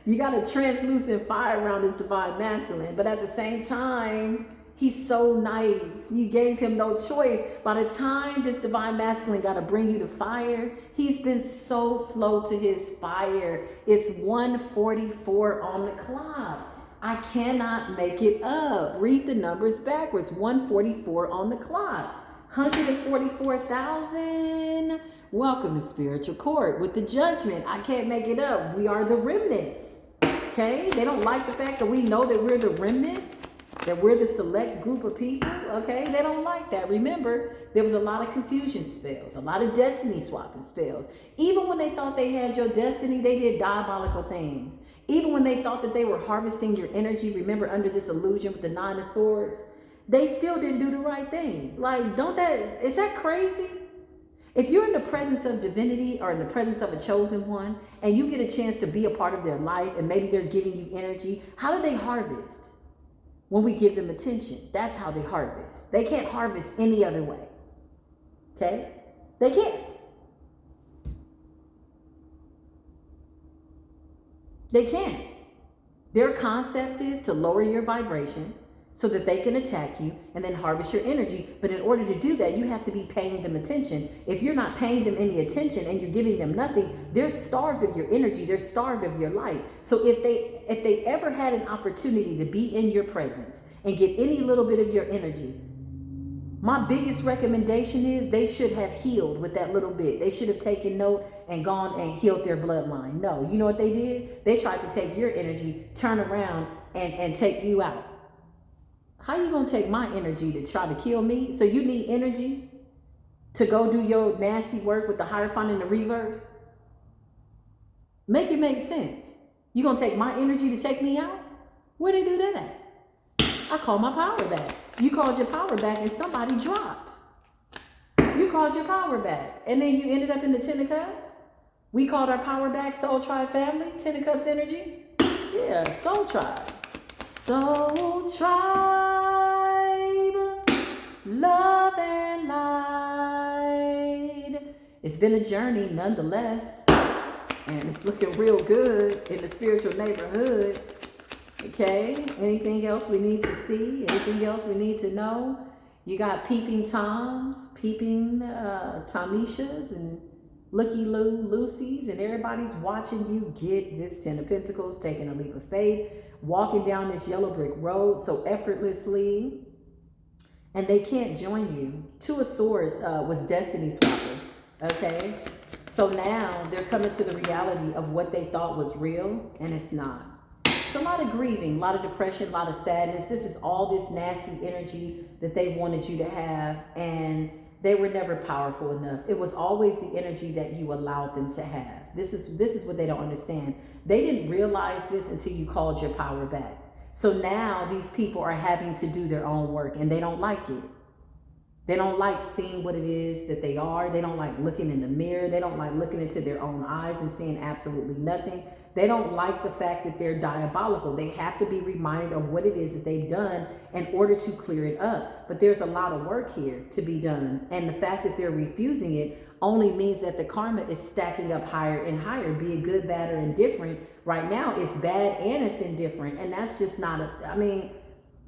You got a translucent fire around this divine masculine, but at the same time, He's so nice. You gave him no choice. By the time this divine masculine got to bring you to fire, he's been so slow to his fire. It's 1:44 on the clock. I cannot make it up. Read the numbers backwards. 1:44 on the clock. 144,000. Welcome to Spiritual Court with the judgment. I can't make it up. We are the remnants. Okay? They don't like the fact that we know that we're the remnants, that we're the select group of people. Okay? They don't like that. Remember, there was a lot of confusion spells, a lot of destiny swapping spells. Even when they thought they had your destiny, they did diabolical things. Even when they thought that they were harvesting your energy, remember under this illusion with the 9 of Swords, they still didn't do the right thing. Like, is that crazy? If you're in the presence of divinity or in the presence of a chosen one and you get a chance to be a part of their life and maybe they're giving you energy, how do they harvest? When we give them attention. That's how they harvest. They can't harvest any other way. Okay? They can't. They can't. Their concepts is to lower your vibration so that they can attack you and then harvest your energy. But in order to do that, you have to be paying them attention. If you're not paying them any attention and you're giving them nothing, they're starved of your energy. They're starved of your light. So if they ever had an opportunity to be in your presence and get any little bit of your energy, my biggest recommendation is they should have healed with that little bit. They should have taken note and gone and healed their bloodline. No, you know what they did? They tried to take your energy, turn around and take you out. How you gonna take my energy to try to kill me? So you need energy to go do your nasty work with the Hierophant in the reverse? Make it make sense. You gonna take my energy to take me out? Where they do that at? I call my power back. You called your power back and somebody dropped. You called your power back and then you ended up in the 10 of Cups. We called our power back Soul Tribe family, 10 of Cups energy. Yeah, Soul Tribe. Soul Tribe, love and light. It's been a journey nonetheless, and it's looking real good in the spiritual neighborhood. Okay, anything else we need to see? Anything else we need to know? You got peeping Toms, peeping Tamishas, and looky-loo Lucy's, and everybody's watching you get this 10 of Pentacles, taking a leap of faith, walking down this yellow brick road so effortlessly, and they can't join you. 2 of Swords was destiny swapping, okay? So now they're coming to the reality of what they thought was real, and it's not. It's a lot of grieving, a lot of depression, a lot of sadness. This is all this nasty energy that they wanted you to have, and they were never powerful enough. It was always the energy that you allowed them to have. This is what they don't understand. They didn't realize this until you called your power back. So now these people are having to do their own work and they don't like it. They don't like seeing what it is that they are. They don't like looking in the mirror. They don't like looking into their own eyes and seeing absolutely nothing. They don't like the fact that they're diabolical. They have to be reminded of what it is that they've done in order to clear it up. But there's a lot of work here to be done. And the fact that they're refusing it only means that the karma is stacking up higher and higher, be it good, bad, or indifferent. Right now, it's bad and it's indifferent. And that's just not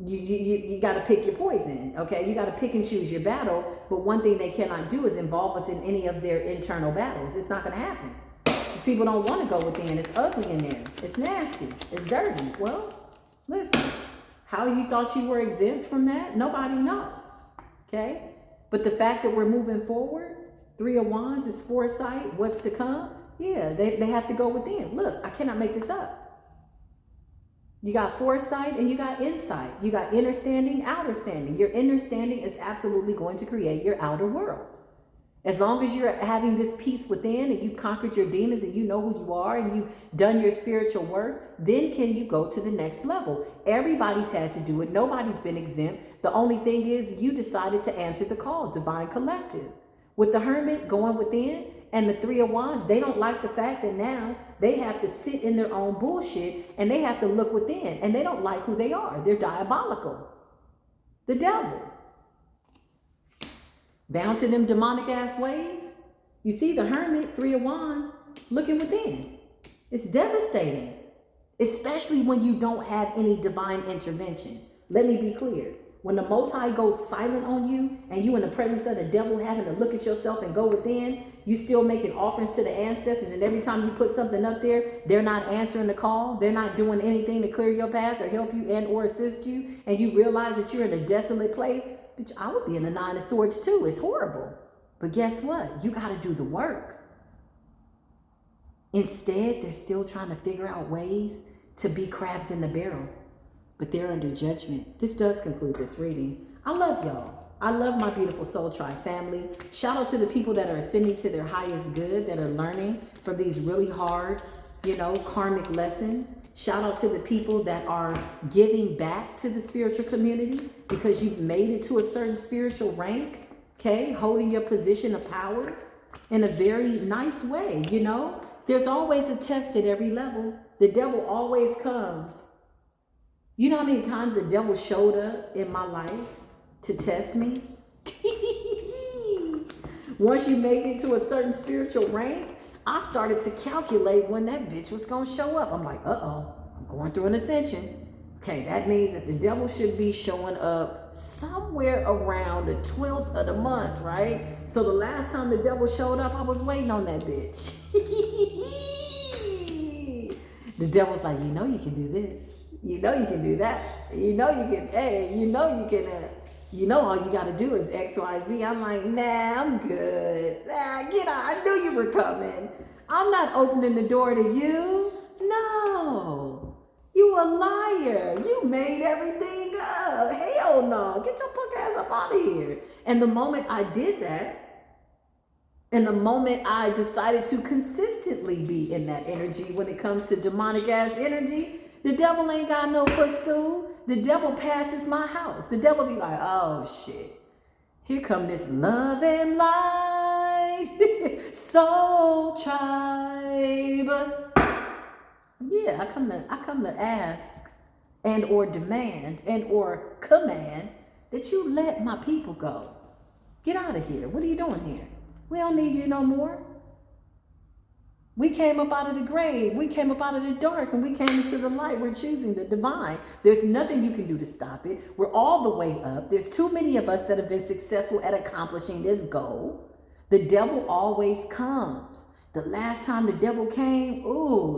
you got to pick your poison, okay? You got to pick and choose your battle. But one thing they cannot do is involve us in any of their internal battles. It's not going to happen. These people don't want to go within. It's ugly in there. It's nasty. It's dirty. Well, listen, how you thought you were exempt from that? Nobody knows, okay? But the fact that we're moving forward, 3 of Wands is foresight, what's to come. Yeah, they have to go within. Look, I cannot make this up. You got foresight and you got insight. You got inner standing, outer standing. Your inner standing is absolutely going to create your outer world. As long as you're having this peace within and you've conquered your demons and you know who you are and you've done your spiritual work, then can you go to the next level? Everybody's had to do it. Nobody's been exempt. The only thing is you decided to answer the call, Divine Collective. With the Hermit going within and the 3 of Wands, they don't like the fact that now they have to sit in their own bullshit and they have to look within, and they don't like who they are. They're diabolical. The devil. Bound to them demonic ass ways. You see the Hermit, 3 of Wands, looking within. It's devastating, especially when you don't have any divine intervention. Let me be clear. When the Most High goes silent on you and you in the presence of the devil having to look at yourself and go within, you still making offerings to the ancestors, and every time you put something up there, they're not answering the call. They're not doing anything to clear your path or help you and or assist you, and you realize that you're in a desolate place. Bitch, I would be in the Nine of Swords too. It's horrible. But guess what? You got to do the work. Instead, they're still trying to figure out ways to be crabs in the barrel, but they're under judgment. This does conclude this reading. I love y'all. I love my beautiful Soul Tribe family. Shout out to the people that are ascending to their highest good, that are learning from these really hard, karmic lessons. Shout out to the people that are giving back to the spiritual community because you've made it to a certain spiritual rank, okay? Holding your position of power in a very nice way, There's always a test at every level. The devil always comes. You know how many times the devil showed up in my life to test me? Once you make it to a certain spiritual rank, I started to calculate when that bitch was going to show up. I'm like, uh-oh, I'm going through an ascension. Okay, that means that the devil should be showing up somewhere around the 12th of the month, right? So the last time the devil showed up, I was waiting on that bitch. The devil's like, you can do this. You can do that. You can, all you got to do is X, Y, Z. I'm like, nah, I'm good. Nah, get out. I knew you were coming. I'm not opening the door to you. No. You a liar. You made everything up. Hell no. Get your punk ass up out of here. And the moment I did that, and the moment I decided to consistently be in that energy when it comes to demonic ass energy, the devil ain't got no footstool. The devil passes my house. The devil be like, oh shit. Here come this love and light Soul Tribe. Yeah, I come to ask and or demand and or command that you let my people go. Get out of here. What are you doing here? We don't need you no more. We came up out of the grave. We came up out of the dark and we came into the light. We're choosing the divine. There's nothing you can do to stop it. We're all the way up. There's too many of us that have been successful at accomplishing this goal. The devil always comes. The last time the devil came,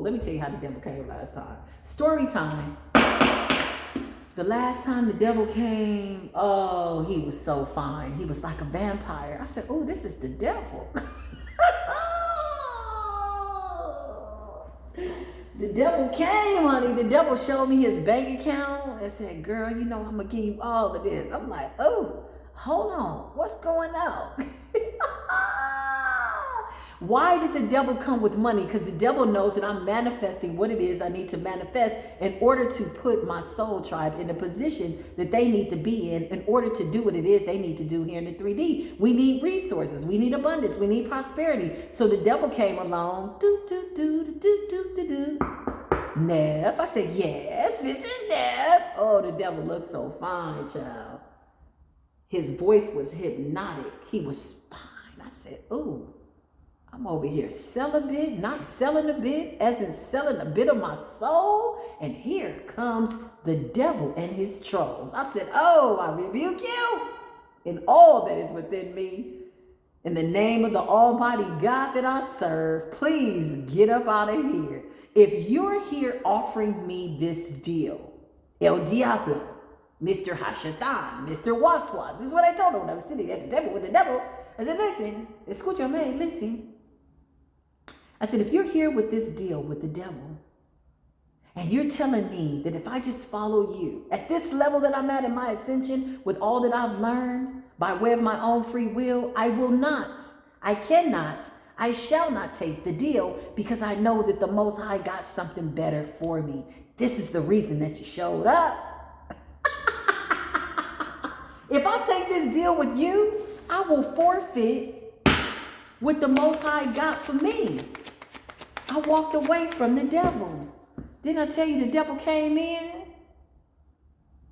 let me tell you how the devil came last time. Story time. The last time the devil came, he was so fine. He was like a vampire. I said, this is the devil. The devil came, honey. The devil showed me his bank account and said, girl, I'm going to give you all of this. I'm like, hold on. What's going on? Why did the devil come with money? Because the devil knows that I'm manifesting what it is I need to manifest in order to put my soul tribe in a position that they need to be in order to do what it is they need to do here in the 3D. We need resources. We need abundance. We need prosperity. So the devil came along. Nev. I said, yes, this is Nev. Oh, the devil looked so fine, child. His voice was hypnotic. He was fine. I said, I'm over here celibate, not selling a bit, as in selling a bit of my soul. And here comes the devil and his trolls. I said, I rebuke you in all that is within me. In the name of the Almighty God that I serve, please get up out of here. If you're here offering me this deal, El Diablo, Mr. Hashatan, Mr. Waswas, this is what I told him when I was sitting at the table with the devil. I said, listen, escúchame, listen. I said, if you're here with this deal with the devil, and you're telling me that if I just follow you at this level that I'm at in my ascension, with all that I've learned by way of my own free will, I will not, I cannot, I shall not take the deal because I know that the Most High got something better for me. This is the reason that you showed up. If I take this deal with you, I will forfeit what the Most High got for me. I walked away from the devil. Didn't I tell you the devil came in?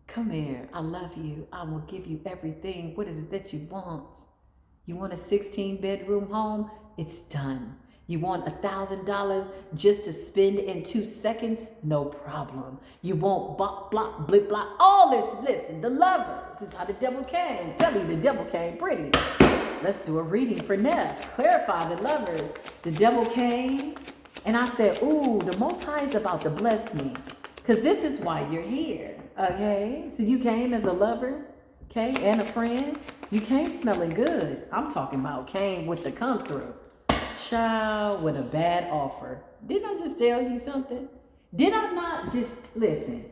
Come here. I love you. I will give you everything. What is it that you want? You want a 16-bedroom home? It's done. You want $1,000 just to spend in 2 seconds? No problem. You want bop, blop, blip, blop, all this. Listen, the lovers. This is how the devil came. Tell you the devil came pretty. Let's do a reading for Neff. Clarify the lovers. The devil came, and I said, ooh, the Most High is about to bless me. Because this is why you're here, okay? So you came as a lover, okay, and a friend. You came smelling good. I'm talking about came with the come through. Child with a bad offer. Didn't I just tell you something? Did I not just, listen,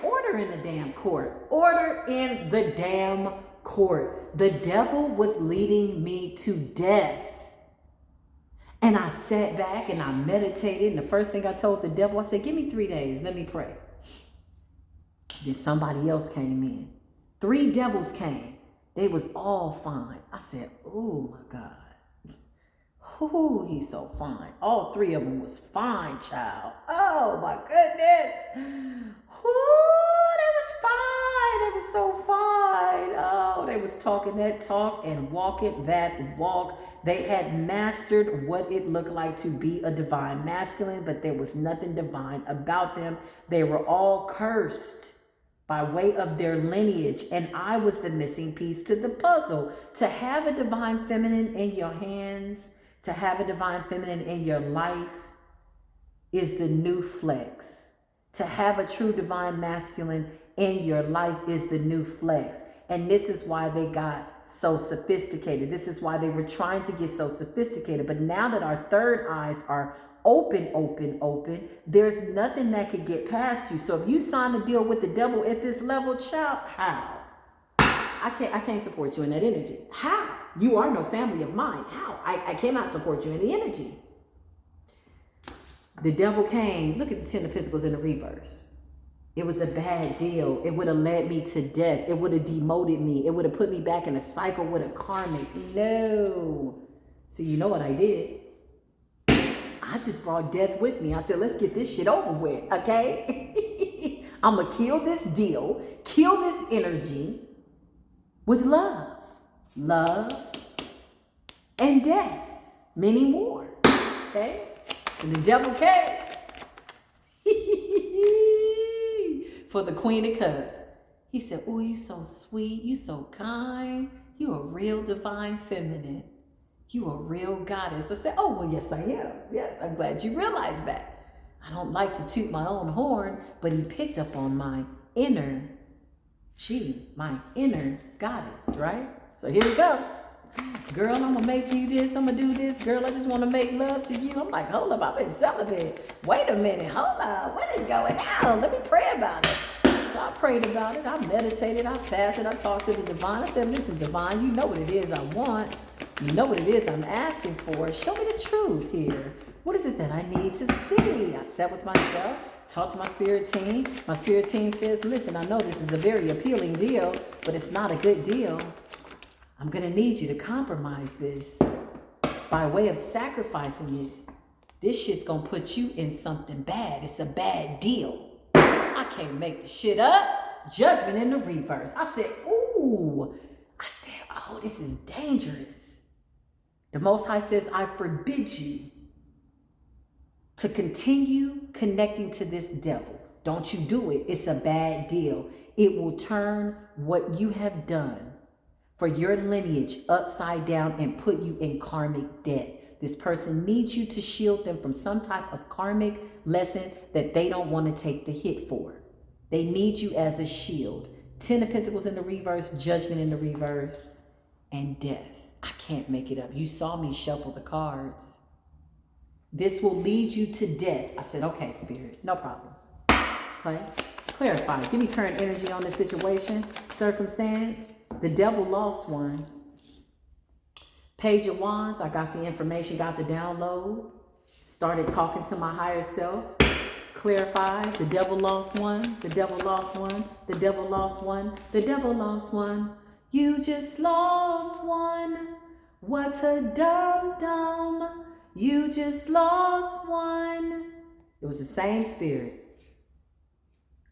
order in the damn court. Order in the damn court. The devil was leading me to death. And I sat back and I meditated. And the first thing I told the devil, I said, give me 3 days. Let me pray. Then somebody else came in. 3 devils came. They was all fine. I said, oh my God. Ooh, he's so fine. All 3 of them was fine, child. Oh my goodness. Ooh, they was fine. They was so fine. Oh, they was talking that talk and walking that walk. They had mastered what it looked like to be a divine masculine, but there was nothing divine about them. They were all cursed by way of their lineage, and I was the missing piece to the puzzle. To have a divine feminine in your hands, to have a divine feminine in your life is the new flex. To have a true divine masculine in your life is the new flex. And this is why they got so sophisticated. This is why they were trying to get so sophisticated. But now that our third eyes are open, there's nothing that could get past you. So if you sign a deal with the devil at this level, child, how? I can't support you in that energy. How? You are no family of mine. How? I cannot support you in the energy. The devil came. Look at the 10 of Pentacles in the reverse. It was a bad deal. It would have led me to death. It would have demoted me. It would have put me back in a cycle with a karmic. No. So you know what I did? I just brought death with me. I said, let's get this shit over with, okay? I'm going to kill this deal, kill this energy with love. Love and death. Many more, okay? And the devil came for the Queen of Cups. He said, oh, you so sweet. You so kind. You a real divine feminine. You a real goddess. I said, oh, well, yes, I am. Yes, I'm glad you realized that. I don't like to toot my own horn, but he picked up on my inner goddess, right? So here we go. Girl, I'm going to make you this. I'm going to do this. Girl, I just want to make love to you. I'm like, hold up. I've been celibate. Wait a minute. Hold up. What is going on? Let me pray about it. So I prayed about it. I meditated. I fasted. I talked to the divine. I said, listen, divine, you know what it is I want. You know what it is I'm asking for. Show me the truth here. What is it that I need to see? I sat with myself, talked to my spirit team. My spirit team says, listen, I know this is a very appealing deal, but it's not a good deal. I'm going to need you to compromise this by way of sacrificing it. This shit's going to put you in something bad. It's a bad deal. I can't make the shit up. Judgment in the reverse. I said, ooh. I said, oh, this is dangerous. The Most High says, I forbid you to continue connecting to this devil. Don't you do it. It's a bad deal. It will turn what you have done for your lineage upside down and put you in karmic debt. This person needs you to shield them from some type of karmic lesson that they don't want to take the hit for. They need you as a shield. 10 of Pentacles in the reverse, Judgment in the reverse, and death. I can't make it up. You saw me shuffle the cards. This will lead you to death. I said, okay, Spirit, no problem. Okay, clarify. Give me current energy on the situation, circumstance. The devil lost one. Page of Wands, I got the information, got the download. Started talking to my higher self. Clarify. The devil lost one. The devil lost one. The devil lost one. The devil lost one. You just lost one. What a dum-dum. You just lost one. It was the same spirit.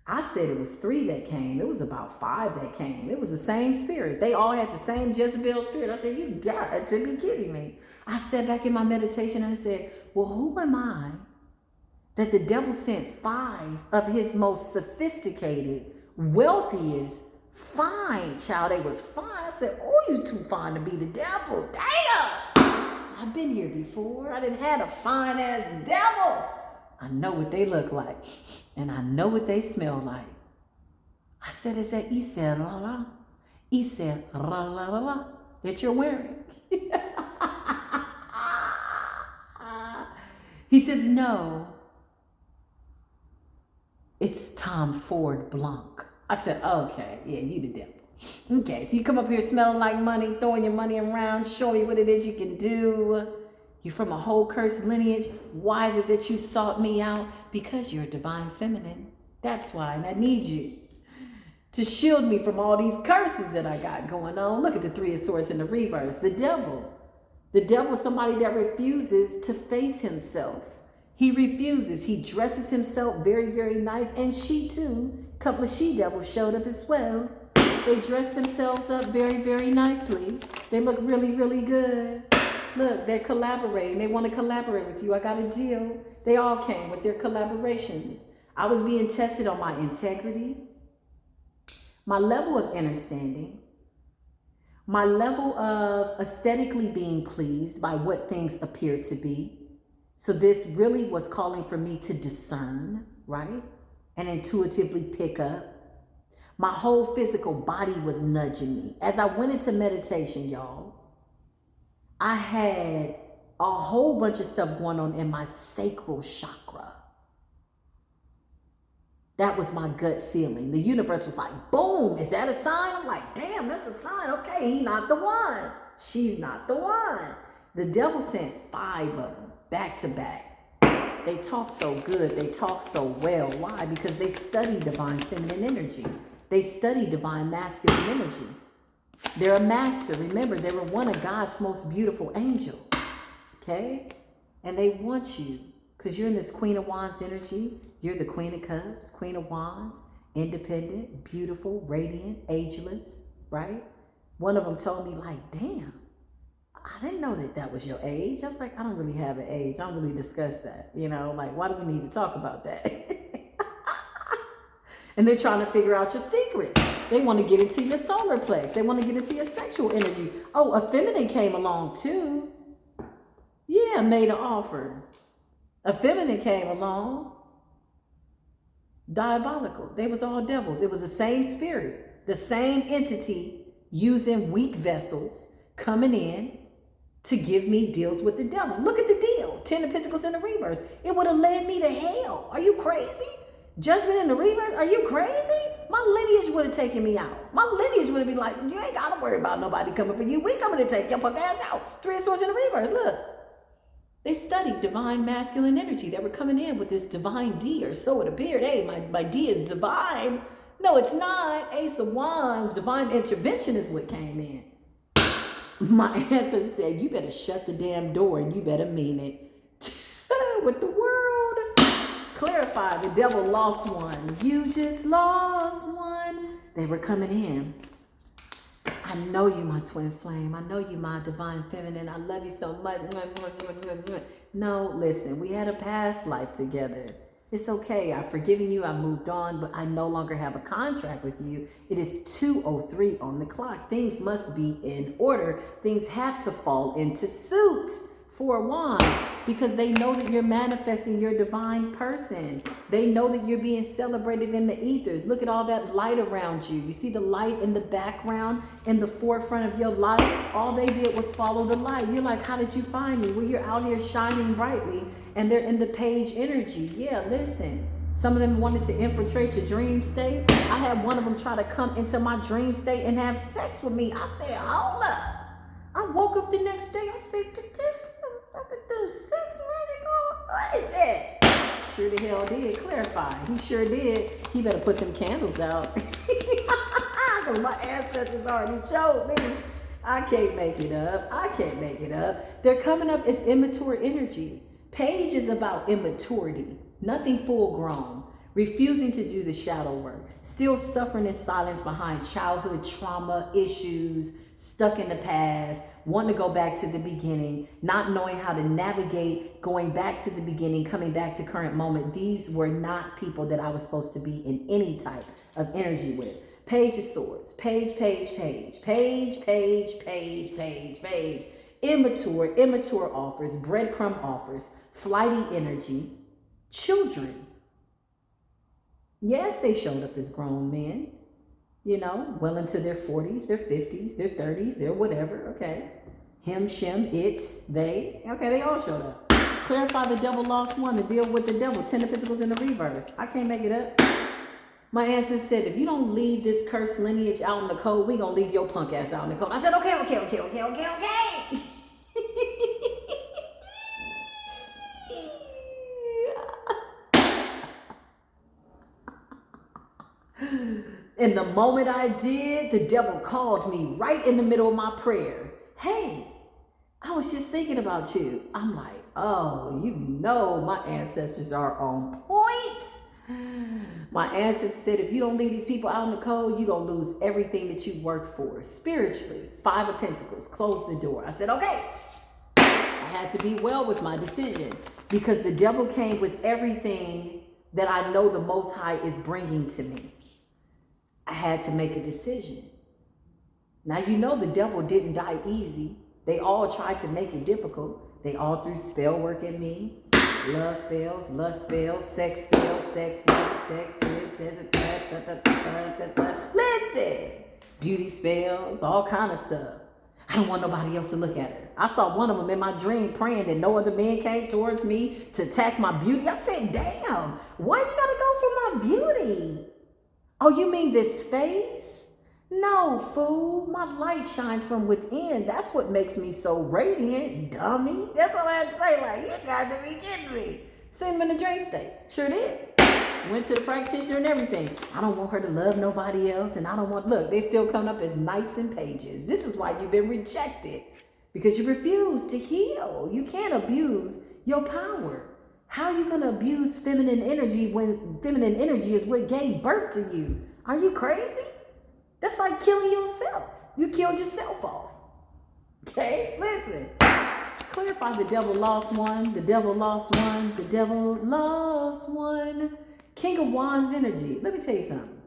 I said it was 3 that came. It was about 5 that came. It was the same spirit. They all had the same Jezebel spirit. I said, you got to be kidding me. I sat back in my meditation and I said, well, who am I that the devil sent 5 of his most sophisticated, wealthiest, fine child? They was fine. I said, oh, you too fine to be the devil. Damn! I've been here before. I didn't have a fine ass devil. I know what they look like. And I know what they smell like. I said, is that Issa la la? Issa la la la la that you're wearing? He says, no. It's Tom Ford Blanc. I said, okay, yeah, you the devil. Okay, so you come up here smelling like money, throwing your money around, showing you what it is you can do. You're from a whole cursed lineage. Why is it that you sought me out? Because you're a divine feminine. That's why, and I need you to shield me from all these curses that I got going on. Look at the 3 of Swords in the reverse. The devil. The devil is somebody that refuses to face himself. He refuses. He dresses himself very, very nice. And she too. A couple of she-devils showed up as well. They dress themselves up very, very nicely. They look really, really good. Look, they're collaborating. They want to collaborate with you. I got a deal. They all came with their collaborations. I was being tested on my integrity, my level of understanding, my level of aesthetically being pleased by what things appear to be. So this really was calling for me to discern, right? And intuitively pick up. My whole physical body was nudging me. As I went into meditation, y'all, I had a whole bunch of stuff going on in my sacral chakra. That was my gut feeling. The universe was like, boom, is that a sign? I'm like, damn, that's a sign. Okay, he's not the one. She's not the one. The devil sent 5 of them back to back. They talk so good. They talk so well. Why? Because they study divine feminine energy. They study divine masculine energy. They're a master. Remember, they were one of God's most beautiful angels. Okay? And they want you because you're in this Queen of Wands energy. You're the Queen of Cups, Queen of Wands, independent, beautiful, radiant, ageless, right? One of them told me like, damn, I didn't know that was your age. I was like, I don't really have an age. I don't really discuss that. You know, like, why do we need to talk about that? And they're trying to figure out your secrets. They want to get into your solar plex. They want to get into your sexual energy. Oh, a feminine came along too. Yeah, made an offer. A feminine came along. Diabolical. They was all devils. It was the same spirit, the same entity using weak vessels coming in to give me deals with the devil. Look at the deal. 10 of Pentacles in the reverse. It would have led me to hell. Are you crazy? Judgment in the reverse? Are you crazy? My lineage would have taken me out. My lineage would have been like, you ain't got to worry about nobody coming for you. We coming to take your punk ass out. 3 of Swords in the reverse. Look. They studied divine masculine energy. They were coming in with this divine D, or so it appeared. Hey, my D is divine. No, it's not. Ace of Wands, divine intervention is what came in. My ancestors said, you better shut the damn door and you better mean it. With the world. Clarify, the devil lost one. You just lost one. They were coming in. I know you, my twin flame. I know you, my divine feminine. I love you so much. No, listen, we had a past life together. It's okay. I've forgiven you. I moved on, but I no longer have a contract with you. It is 2:03 on the clock. Things must be in order. Things have to fall into suit. 4 of Wands, because they know that you're manifesting your divine person. They know that you're being celebrated in the ethers. Look at all that light around you. You see the light in the background, in the forefront of your light? All they did was follow the light. You're like, how did you find me? Well, you're out here shining brightly, and they're in the page energy. Yeah, listen. Some of them wanted to infiltrate your dream state. I had one of them try to come into my dream state and have sex with me. I said, hold up. I woke up the next day. I said, did this motherfucker do sex magic? What is it? Sure the hell did. Clarify. He sure did. He better put them candles out. Because my ancestors already showed me. I can't make it up. I can't make it up. They're coming up as immature energy. Page is about immaturity. Nothing full grown. Refusing to do the shadow work. Still suffering in silence behind childhood trauma, issues, stuck in the past, wanting to go back to the beginning, not knowing how to navigate going back to the beginning, coming back to current moment. These were not people that I was supposed to be in any type of energy with. Page of Swords, page. Immature offers, breadcrumb offers, flighty energy, children. Yes, they showed up as grown men, well into their 40s, their 50s, their 30s, their whatever, okay. Him, shim, it's, they, okay, they all showed up. Clarify the devil lost one to deal with the devil. 10 of Pentacles in the reverse. I can't make it up. My ancestor said, if you don't leave this cursed lineage out in the cold, we gonna leave your punk ass out in the cold. I said, okay. And the moment I did, the devil called me right in the middle of my prayer. Hey, I was just thinking about you. I'm like, oh, my ancestors are on point. My ancestors said, if you don't leave these people out in the cold, you're going to lose everything that you worked for. Spiritually, 5 of Pentacles, close the door. I said, okay. I had to be well with my decision because the devil came with everything that I know the Most High is bringing to me. I had to make a decision. Now, the devil didn't die easy. They all tried to make it difficult. They all threw spell work at me. Love spells, lust spells, sex spells, listen, beauty spells, all kind of stuff. I don't want nobody else to look at her. I saw one of them in my dream praying that no other man came towards me to attack my beauty. I said, damn, why you gotta go for my beauty? Oh, you mean this face? No, fool. My light shines from within. That's what makes me so radiant, dummy. That's what I had to say. Like, you got to be kidding me. Seen him in the dream state. Sure did. Went to the practitioner and everything. I don't want her to love nobody else. And I don't want, look, they still come up as knights and pages. This is why you've been rejected. Because you refuse to heal. You can't abuse your power. How are you going to abuse feminine energy when feminine energy is what gave birth to you? Are you crazy? That's like killing yourself. You killed yourself off. Okay, listen. Clarify the devil lost one. The devil lost one. The devil lost one. King of Wands energy. Let me tell you something.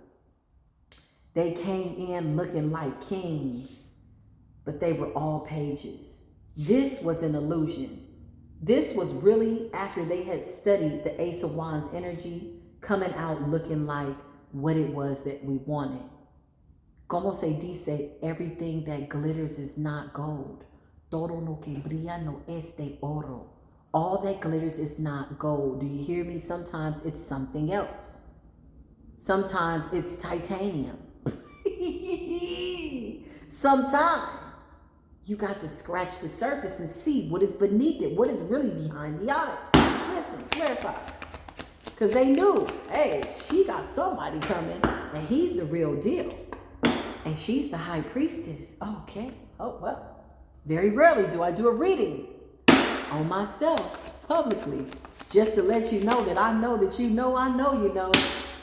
They came in looking like kings, but they were all pages. This was an illusion. This was really after they had studied the Ace of Wands energy, coming out looking like what it was that we wanted. Como se dice, everything that glitters is not gold. Todo lo que brilla no es de oro. All that glitters is not gold. Do you hear me? Sometimes it's something else. Sometimes it's titanium. Sometimes you got to scratch the surface and see what is beneath it, what is really behind the eyes. Listen, clarify. Because they knew, hey, she got somebody coming and he's the real deal. And she's the high priestess. Okay. Oh, well, very rarely do I do a reading on myself publicly, just to let you know that I know that you know I know you know.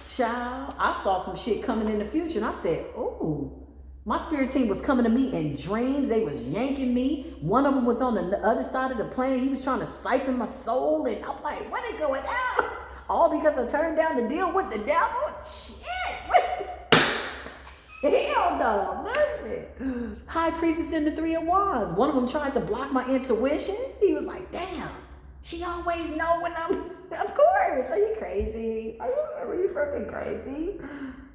Child, I saw some shit coming in the future and I said, oh, my spirit team was coming to me in dreams. They was yanking me. One of them was on the other side of the planet. He was trying to siphon my soul. And I'm like, what is going on? All because I turned down to deal with the devil? Shit. Hell no, listen. High priestess in the 3 of Wands. One of them tried to block my intuition. He was like, damn, she always know when I'm, of course. Are you crazy? Are you freaking crazy?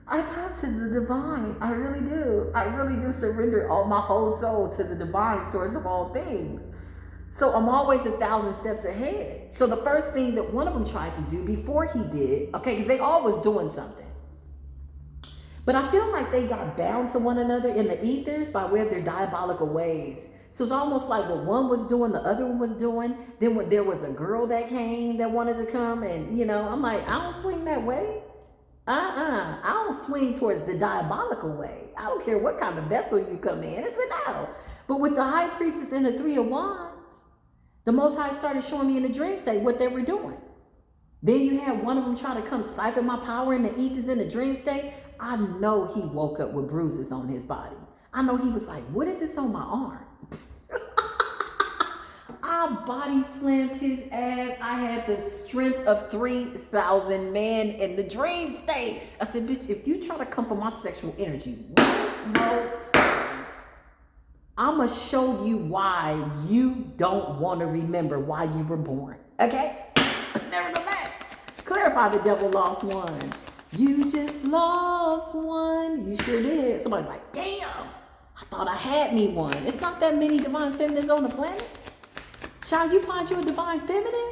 I talk to the divine. I really do. I really do surrender all my whole soul to the divine source of all things. So I'm always 1,000 steps ahead. So the first thing that one of them tried to do before he did, okay, because they all was doing something. But I feel like they got bound to one another in the ethers by way of their diabolical ways. So it's almost like what one was doing, the other one was doing. Then when there was a girl that came that wanted to come and, I'm like, I don't swing that way. I don't swing towards the diabolical way. I don't care what kind of vessel you come in. It's a no. But with the high priestess and the 3 of Wands, the Most High started showing me in the dream state what they were doing. Then you had one of them trying to come siphon my power in the ethers in the dream state. I know he woke up with bruises on his body. I know he was like, what is this on my arm? I body slammed his ass. I had the strength of 3,000 men in the dream state. I said, bitch, if you try to come for my sexual energy one more time, I'ma show you why you don't want to remember why you were born. Okay? Nevertheless, clarify, the devil lost one. You just lost one. You sure did. Somebody's like, damn, I thought I had me one. It's not that many divine feminines on the planet. Child, you find you a divine feminine?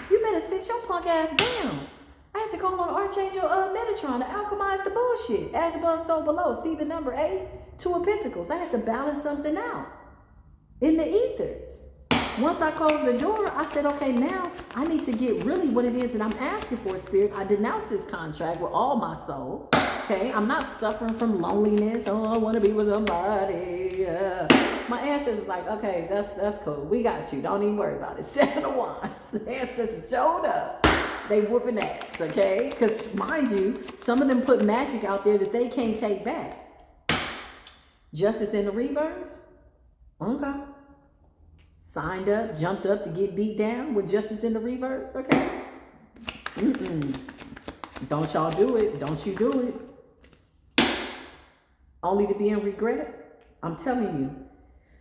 You better sit your punk ass down. I had to call on Archangel Metatron to alchemize the bullshit. As above, so below. See the number 8? 2 of Pentacles. I had to balance something out in the ethers. Once I closed the door, I said, okay, now I need to get really what it is that I'm asking for, Spirit. I denounce this contract with all my soul. Okay, I'm not suffering from loneliness. Oh, I want to be with somebody. My ancestors like, okay, that's cool. We got you. Don't even worry about it. 7 of Wands. The ancestors showed up. They whooping ass, okay? Because mind you, some of them put magic out there that they can't take back. Justice in the reverse. Okay. Signed up, jumped up to get beat down with justice in the reverse, okay? Don't y'all do it. Don't you do it. Only to be in regret. I'm telling you.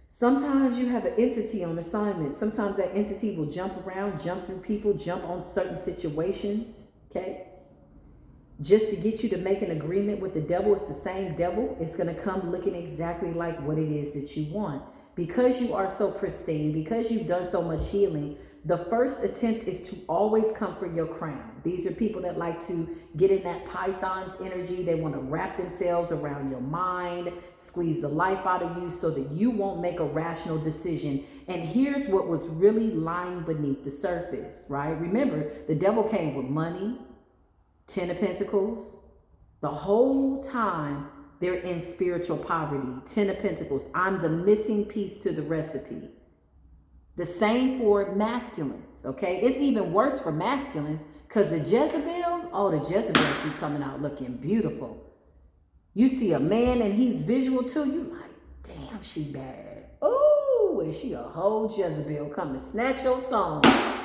Sometimes you have an entity on assignment. Sometimes that entity will jump around, jump through people, jump on certain situations, okay? Just to get you to make an agreement with the devil. It's the same devil. It's going to come looking exactly like what it is that you want. Because you are so pristine, because you've done so much healing, the first attempt is to always come for your crown. These are people that like to get in that Python's energy. They want to wrap themselves around your mind, squeeze the life out of you so that you won't make a rational decision. And here's what was really lying beneath the surface, right? Remember, the devil came with money, 10 of Pentacles. The whole time they're in spiritual poverty, 10 of Pentacles. I'm the missing piece to the recipe. The same for masculines, okay? It's even worse for masculines because the Jezebels, oh, the Jezebels be coming out looking beautiful. You see a man and he's visual too, you like, damn, she bad. Oh, is she a whole Jezebel come to snatch your song?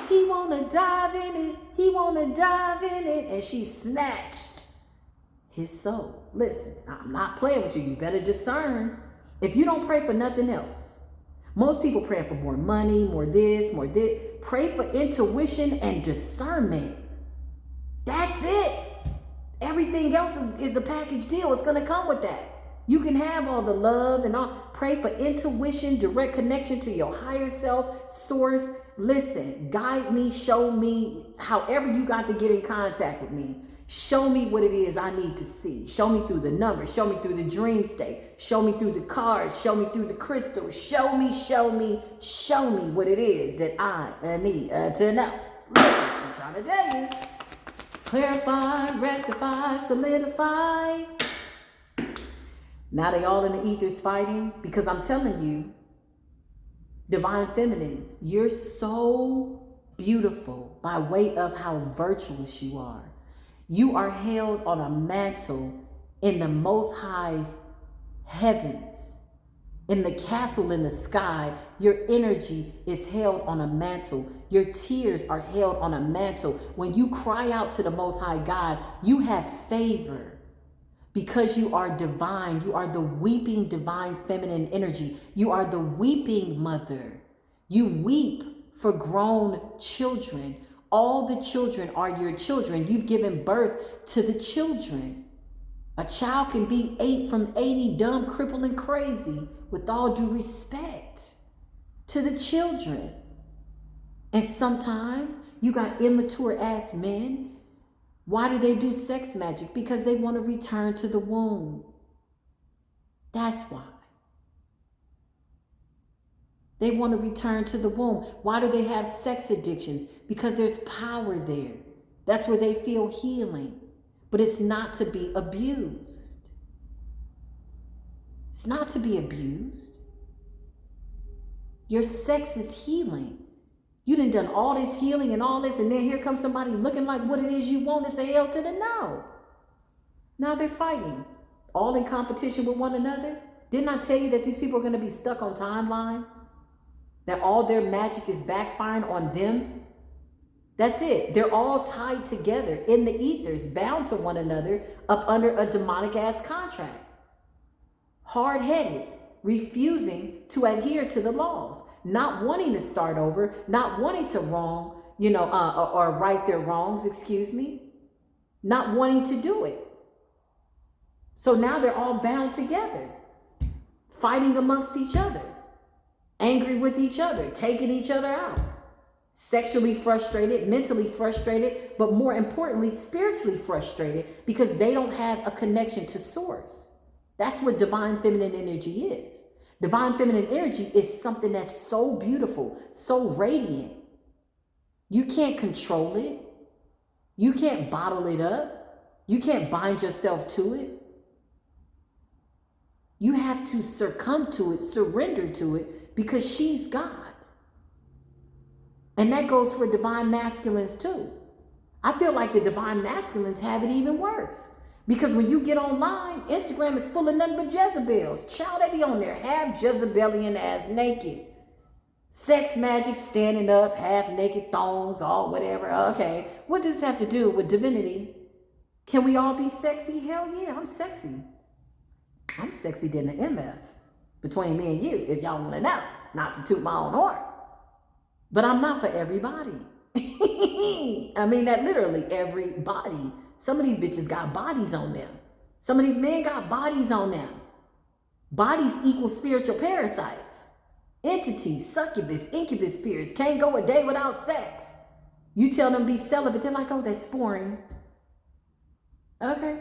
He wanna dive in it, he wanna dive in it, and she snatched his soul. Listen, I'm not playing with you. You better discern. If you don't pray for nothing else, most people pray for more money, more this, more this. Pray for intuition and discernment. That's it. Everything else is a package deal. It's going to come with that. You can have all the love and all. Pray for intuition, direct connection to your higher self, source. Listen, guide me, show me, however you got to get in contact with me. Show me what it is I need to see. Show me through the numbers. Show me through the dream state. Show me through the cards. Show me through the crystals. Show me what it is that I need to know. Listen, I'm trying to tell you. Clarify, rectify, solidify. Now they all in the ethers fighting because I'm telling you, divine feminines, you're so beautiful by way of how virtuous you are. You are held on a mantle in the Most High's heavens. In the castle in the sky, your energy is held on a mantle. Your tears are held on a mantle. When you cry out to the Most High God, you have favor because you are divine. You are the weeping divine feminine energy. You are the weeping mother. You weep for grown children. All the children are your children. You've given birth to the children. A child can be 8 from 80, dumb, crippled, and crazy, with all due respect to the children. And sometimes you got immature ass men. Why do they do sex magic? Because they want to return to the womb. That's why. They want to return to the womb. Why do they have sex addictions? Because there's power there. That's where they feel healing. But it's not to be abused. It's not to be abused. Your sex is healing. You done all this healing and all this, and then here comes somebody looking like what it is you want. It's a hell to the no. Now they're fighting, all in competition with one another. Didn't I tell you that these people are going to be stuck on timelines? That all their magic is backfiring on them? That's it. They're all tied together in the ethers, bound to one another up under a demonic ass contract. Hard-headed, refusing to adhere to the laws, not wanting to start over, not wanting to wrong, or right their wrongs, not wanting to do it. So now they're all bound together, fighting amongst each other, angry with each other, taking each other out, sexually frustrated, mentally frustrated, but more importantly, spiritually frustrated because they don't have a connection to source. That's what divine feminine energy is. Divine feminine energy is something that's so beautiful, so radiant. You can't control it. You can't bottle it up. You can't bind yourself to it. You have to succumb to it, surrender to it, because she's God. And that goes for divine masculines too. I feel like the divine masculines have it even worse. Because when you get online, Instagram is full of nothing but Jezebels. Child, they be on there half Jezebelian ass naked. Sex magic, standing up, half naked thongs, all whatever. Okay, what does this have to do with divinity? Can we all be sexy? Hell yeah, I'm sexy. I'm sexy than the MF. Between me and you, if y'all want to know. Not to toot my own horn. But I'm not for everybody. I mean that literally, everybody. Some of these bitches got bodies on them. Some of these men got bodies on them. Bodies equal spiritual parasites. Entities, succubus, incubus spirits can't go a day without sex. You tell them be celibate, they're like, oh, that's boring. Okay.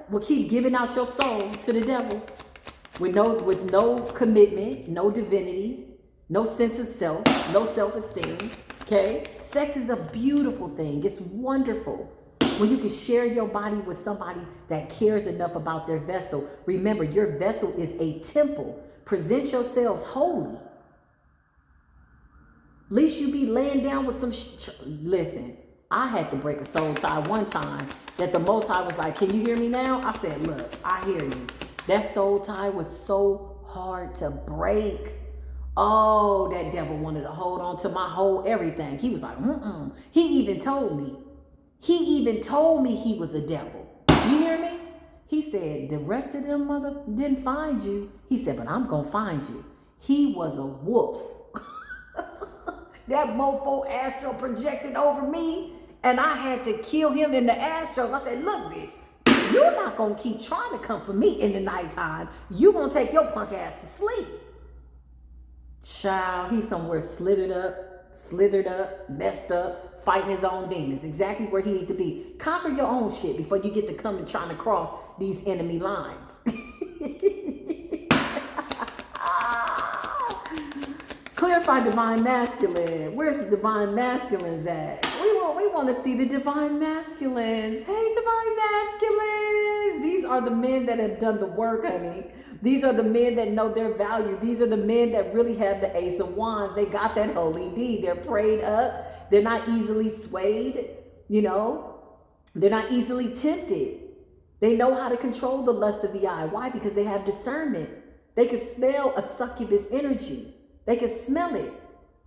Well, keep giving out your soul to the devil with no commitment, no divinity, no sense of self, no self-esteem. Okay. Sex is a beautiful thing. It's wonderful. When you can share your body with somebody that cares enough about their vessel. Remember, your vessel is a temple. Present yourselves holy. At least you be laying down with some... Listen, I had to break a soul tie one time that the Most High was like, can you hear me now? I said, look, I hear you. That soul tie was so hard to break. Oh, that devil wanted to hold on to my whole everything. He was like, He even told me he was a devil. You hear me? He said, the rest of them mother didn't find you. He said, but I'm going to find you. He was a wolf. That mofo astral projected over me, and I had to kill him in the astros. I said, look, bitch, you're not going to keep trying to come for me in the nighttime. You're going to take your punk ass to sleep. Child, he's somewhere slithered up, messed up, fighting his own demons. Exactly where he needs to be. Conquer your own shit before you get to come and trying to cross these enemy lines. Clarify divine masculine. Where's the divine masculines at? We want to see the divine masculines. Hey, divine masculines. These are the men that have done the work, honey. These are the men that know their value. These are the men that really have the Ace of Wands. They got that holy D. They're prayed up. They're not easily swayed. They're not easily tempted. They know how to control the lust of the eye. Why? Because they have discernment. They can smell a succubus energy. They can smell it.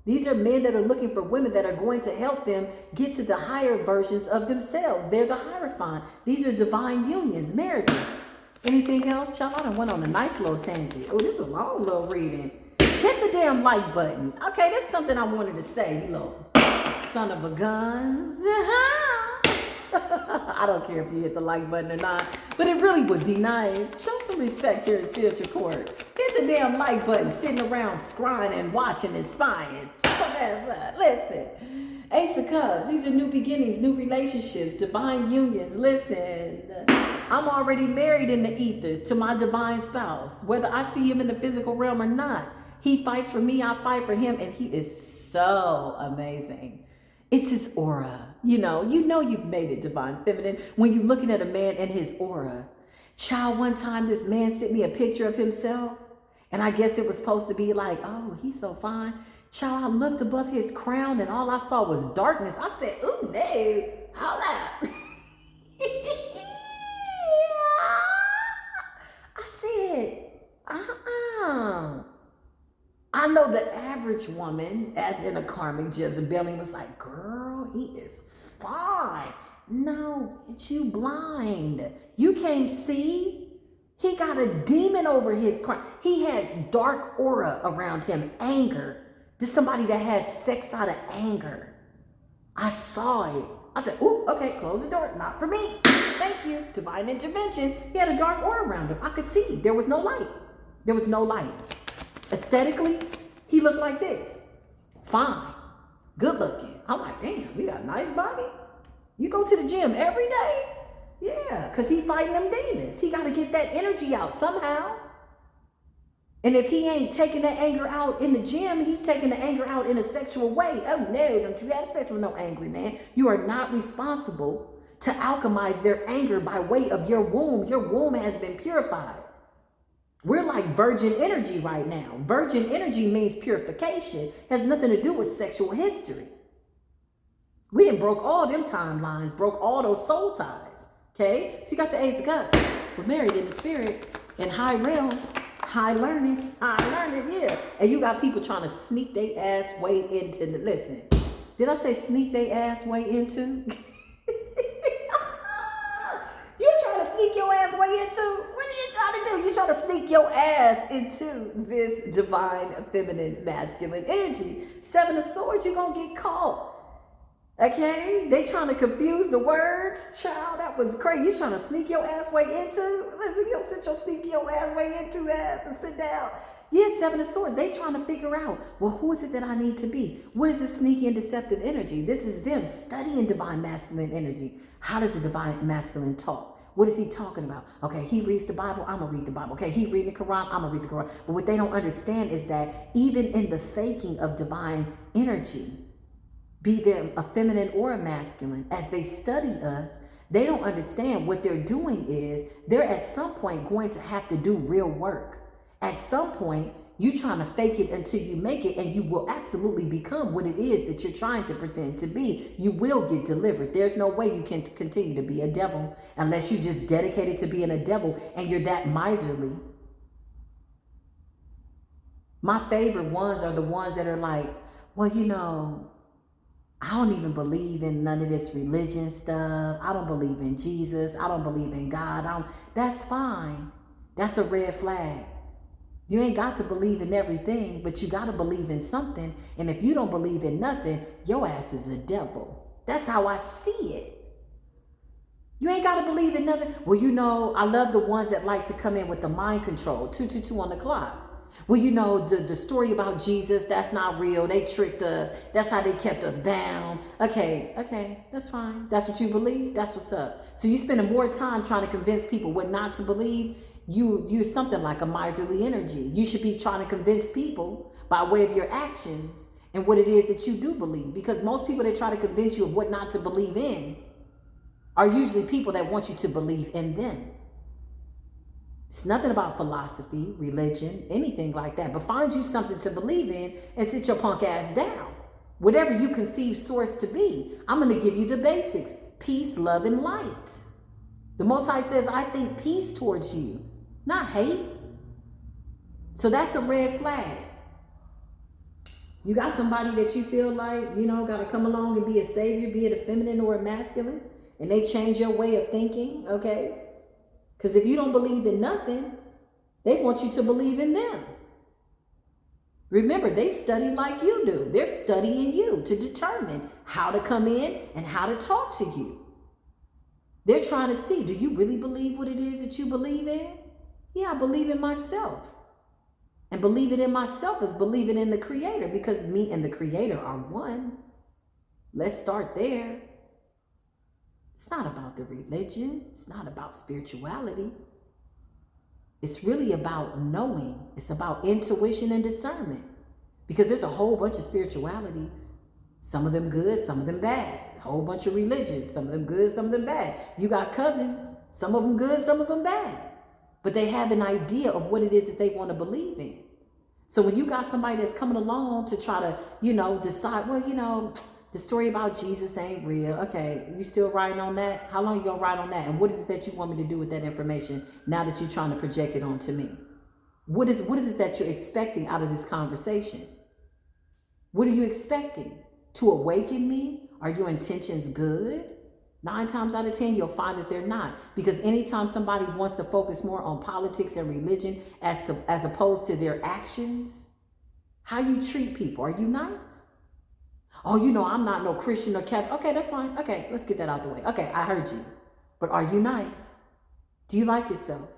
These are men that are looking for women that are going to help them get to the higher versions of themselves. They're the Hierophant. These are divine unions, marriages. Anything else, child? I done went on a nice little tangent. Oh, this is a long little reading. Hit the damn like button. Okay, that's something I wanted to say, you little son of a guns. I don't care if you hit the like button or not, but it really would be nice. Show some respect here at Spiritual Court. Hit the damn like button, sitting around scrying and watching and spying. Listen, Ace of Cups, these are new beginnings, new relationships, divine unions. Listen, I'm already married in the ethers to my divine spouse. Whether I see him in the physical realm or not, he fights for me, I fight for him, and he is so amazing. It's his aura. You know you've made it divine feminine when you're looking at a man and his aura. Child, one time this man sent me a picture of himself, and I guess it was supposed to be like, oh, he's so fine. Child, I looked above his crown and all I saw was darkness. I said, ooh, no, hold up. I said, know the average woman, as in a karmic Jezebel, was like, girl, he is fine. No, it's you blind. You can't see. He got a demon over his crime. He had dark aura around him, anger. This is somebody that has sex out of anger. I saw it. I said, ooh, okay, close the door. Not for me. Thank you. Divine intervention. He had a dark aura around him. I could see. There was no light. There was no light. Aesthetically, he looked like this. Fine. Good looking. I'm like, damn, we got a nice body. You go to the gym every day? Yeah, because he fighting them demons. He got to get that energy out somehow. And if he ain't taking that anger out in the gym, he's taking the anger out in a sexual way. Oh no, don't you have sex with no angry man. You are not responsible to alchemize their anger by way of your womb. Your womb has been purified. We're like virgin energy right now. Virgin energy means purification. It has nothing to do with sexual history. We done broke all them timelines, broke all those soul ties. Okay? So you got the Ace of Cups. We're married in the spirit, in high realms, high learning, yeah. And you got people trying to sneak their ass way into the, listen, did I say sneak their ass way into? You trying to sneak your ass way into? What are you trying to do? You trying to sneak your ass into this divine, feminine, masculine energy. Seven of Swords, you're going to get caught. Okay? They trying to confuse the words. Child, that was crazy. You trying to sneak your ass way into? Listen, you don't sit your sneak your ass way into that and sit down. Yeah, Seven of Swords. They trying to figure out, well, who is it that I need to be? What is this sneaky and deceptive energy? This is them studying divine masculine energy. How does a divine masculine talk? What is he talking about? Okay, he reads the Bible, I'm going to read the Bible. Okay, he reading the Quran, I'm going to read the Quran. But what they don't understand is that even in the faking of divine energy, be there a feminine or a masculine, as they study us, they don't understand what they're doing is they're at some point going to have to do real work. At some point, you trying to fake it until you make it, and you will absolutely become what it is that you're trying to pretend to be. You will get delivered. There's no way you can continue to be a devil unless you just dedicated to being a devil and you're that miserly. My favorite ones are the ones that are like, well, you know, I don't even believe in none of this religion stuff. I don't believe in Jesus. I don't believe in God. That's fine. That's a red flag. You ain't got to believe in everything, but you got to believe in something. And if you don't believe in nothing, your ass is a devil. That's how I see it. You ain't got to believe in nothing. Well, you know, I love the ones that like to come in with the mind control, 222 on the clock. Well, you know, the story about Jesus, that's not real. They tricked us. That's how they kept us bound. Okay, that's fine. That's what you believe. That's what's up. So you spending more time trying to convince people what not to believe. You're something like a miserly energy. You should be trying to convince people by way of your actions and what it is that you do believe. Because most people that try to convince you of what not to believe in are usually people that want you to believe in them. It's nothing about philosophy, religion, anything like that. But find you something to believe in and sit your punk ass down. Whatever you conceive source to be, I'm going to give you the basics. Peace, love, and light. The Most High says, I think peace towards you, not hate. So that's a red flag. You got somebody that you feel like, you know, got to come along and be a savior, be it a feminine or a masculine, and they change your way of thinking, okay? Because if you don't believe in nothing, they want you to believe in them. Remember, they study like you do. They're studying you to determine how to come in and how to talk to you. They're trying to see, do you really believe what it is that you believe in? Yeah, I believe in myself. And believing in myself is believing in the Creator, because me and the Creator are one. Let's start there. It's not about the religion. It's not about spirituality. It's really about knowing. It's about intuition and discernment. Because there's a whole bunch of spiritualities. Some of them good, some of them bad. A whole bunch of religions. Some of them good, some of them bad. You got covens. Some of them good, some of them bad. But they have an idea of what it is that they want to believe in. So when you got somebody that's coming along to try to, you know, decide, well, you know, the story about Jesus ain't real. Okay, you still writing on that? How long you gonna write on that? And what is it that you want me to do with that information now that you're trying to project it onto me? What is it that you're expecting out of this conversation? What are you expecting? To awaken me? Are your intentions good? 9 times out of 10, you'll find that they're not. Because anytime somebody wants to focus more on politics and religion as opposed to their actions, how you treat people, are you nice? Oh, I'm not no Christian or Catholic. Okay, that's fine. Okay, let's get that out the way. Okay, I heard you. But are you nice? Do you like yourself?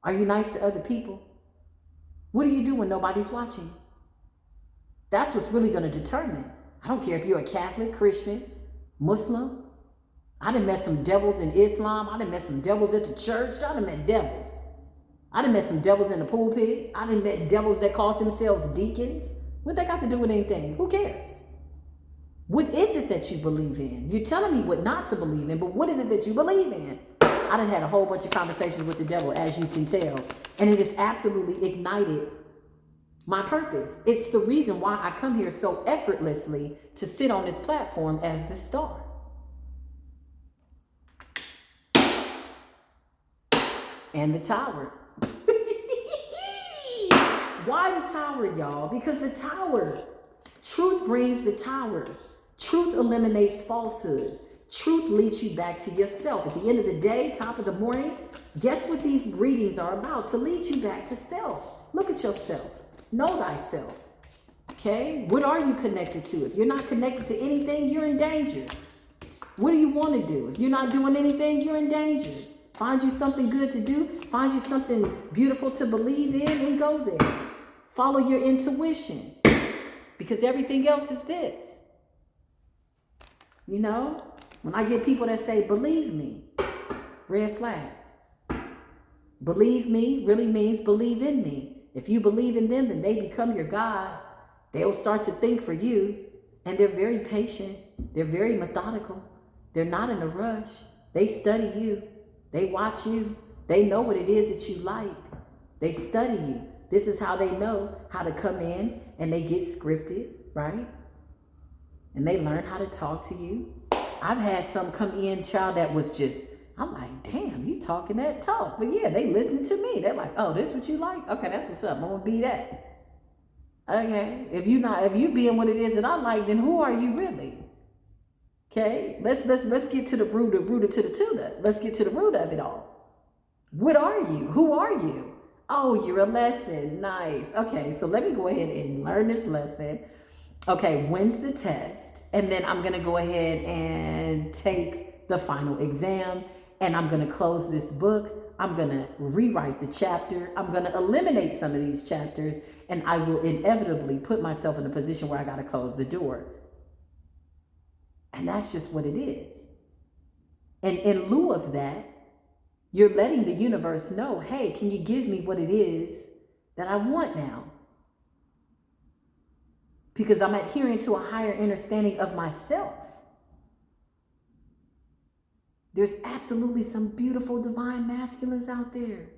Are you nice to other people? What do you do when nobody's watching? That's what's really going to determine. I don't care if you're a Catholic, Christian, Muslim. I done met some devils in Islam. I done met some devils at the church. I done met devils. I done met some devils in the pulpit. I done met devils that called themselves deacons. What they got to do with anything? Who cares? What is it that you believe in? You're telling me what not to believe in, but what is it that you believe in? I done had a whole bunch of conversations with the devil, as you can tell, and it has absolutely ignited my purpose. It's the reason why I come here so effortlessly to sit on this platform as the star. And the tower. Why the tower, y'all? Because the tower, truth brings the tower. Truth eliminates falsehoods. Truth leads you back to yourself. At the end of the day, top of the morning, guess what these readings are about? To lead you back to self. Look at yourself. Know thyself. Okay? What are you connected to? If you're not connected to anything, you're in danger. What do you want to do? If you're not doing anything, you're in danger. Find you something good to do. Find you something beautiful to believe in and go there. Follow your intuition. Because everything else is this. When I get people that say, believe me, red flag. Believe me really means believe in me. If you believe in them, then they become your God. They'll start to think for you. And they're very patient. They're very methodical. They're not in a rush. They study you. They watch you. They know what it is that you like. They study you. This is how they know how to come in, and they get scripted, right? And they learn how to talk to you. I've had some come in, child, that was just, I'm like, damn, you talking that talk. But yeah, they listening to me. They're like, oh, this what you like? Okay, that's what's up. I'm gonna be that. Okay. If you being what it is that I like, then who are you really? Okay, let's get to the rooter to the tutor. Let's get to the root of it all. What are you? Who are you? Oh, you're a lesson. Nice. Okay, so let me go ahead and learn this lesson. Okay, when's the test? And then I'm going to go ahead and take the final exam. And I'm going to close this book. I'm going to rewrite the chapter. I'm going to eliminate some of these chapters. And I will inevitably put myself in a position where I got to close the door. And that's just what it is. And in lieu of that, you're letting the universe know, hey, can you give me what it is that I want now? Because I'm adhering to a higher understanding of myself. There's absolutely some beautiful divine masculines out there.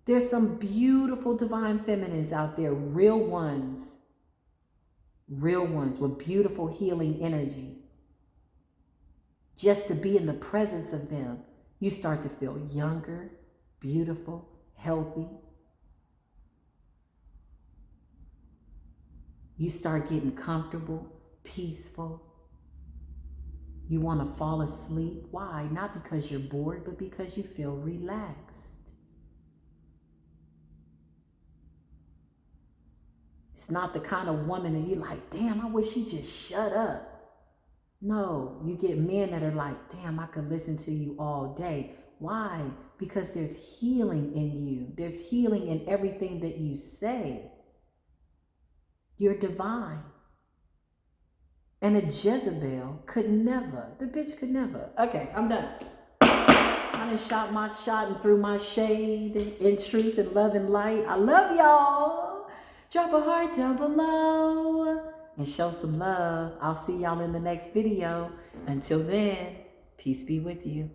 There's some beautiful divine feminines out there, real ones with beautiful healing energy. Just to be in the presence of them, you start to feel younger, beautiful, healthy. You start getting comfortable, peaceful. You want to fall asleep. Why? Not because you're bored, but because you feel relaxed. It's not the kind of woman that you're like, damn, I wish she just shut up. No, you get men that are like, damn, I could listen to you all day. Why? Because there's healing in you. There's healing in everything that you say. You're divine. And a Jezebel could never, the bitch could never. Okay, I'm done. I done shot my shot and threw my shade in truth and love and light. I love y'all. Drop a heart down below and show some love. I'll see y'all in the next video. Until then, peace be with you.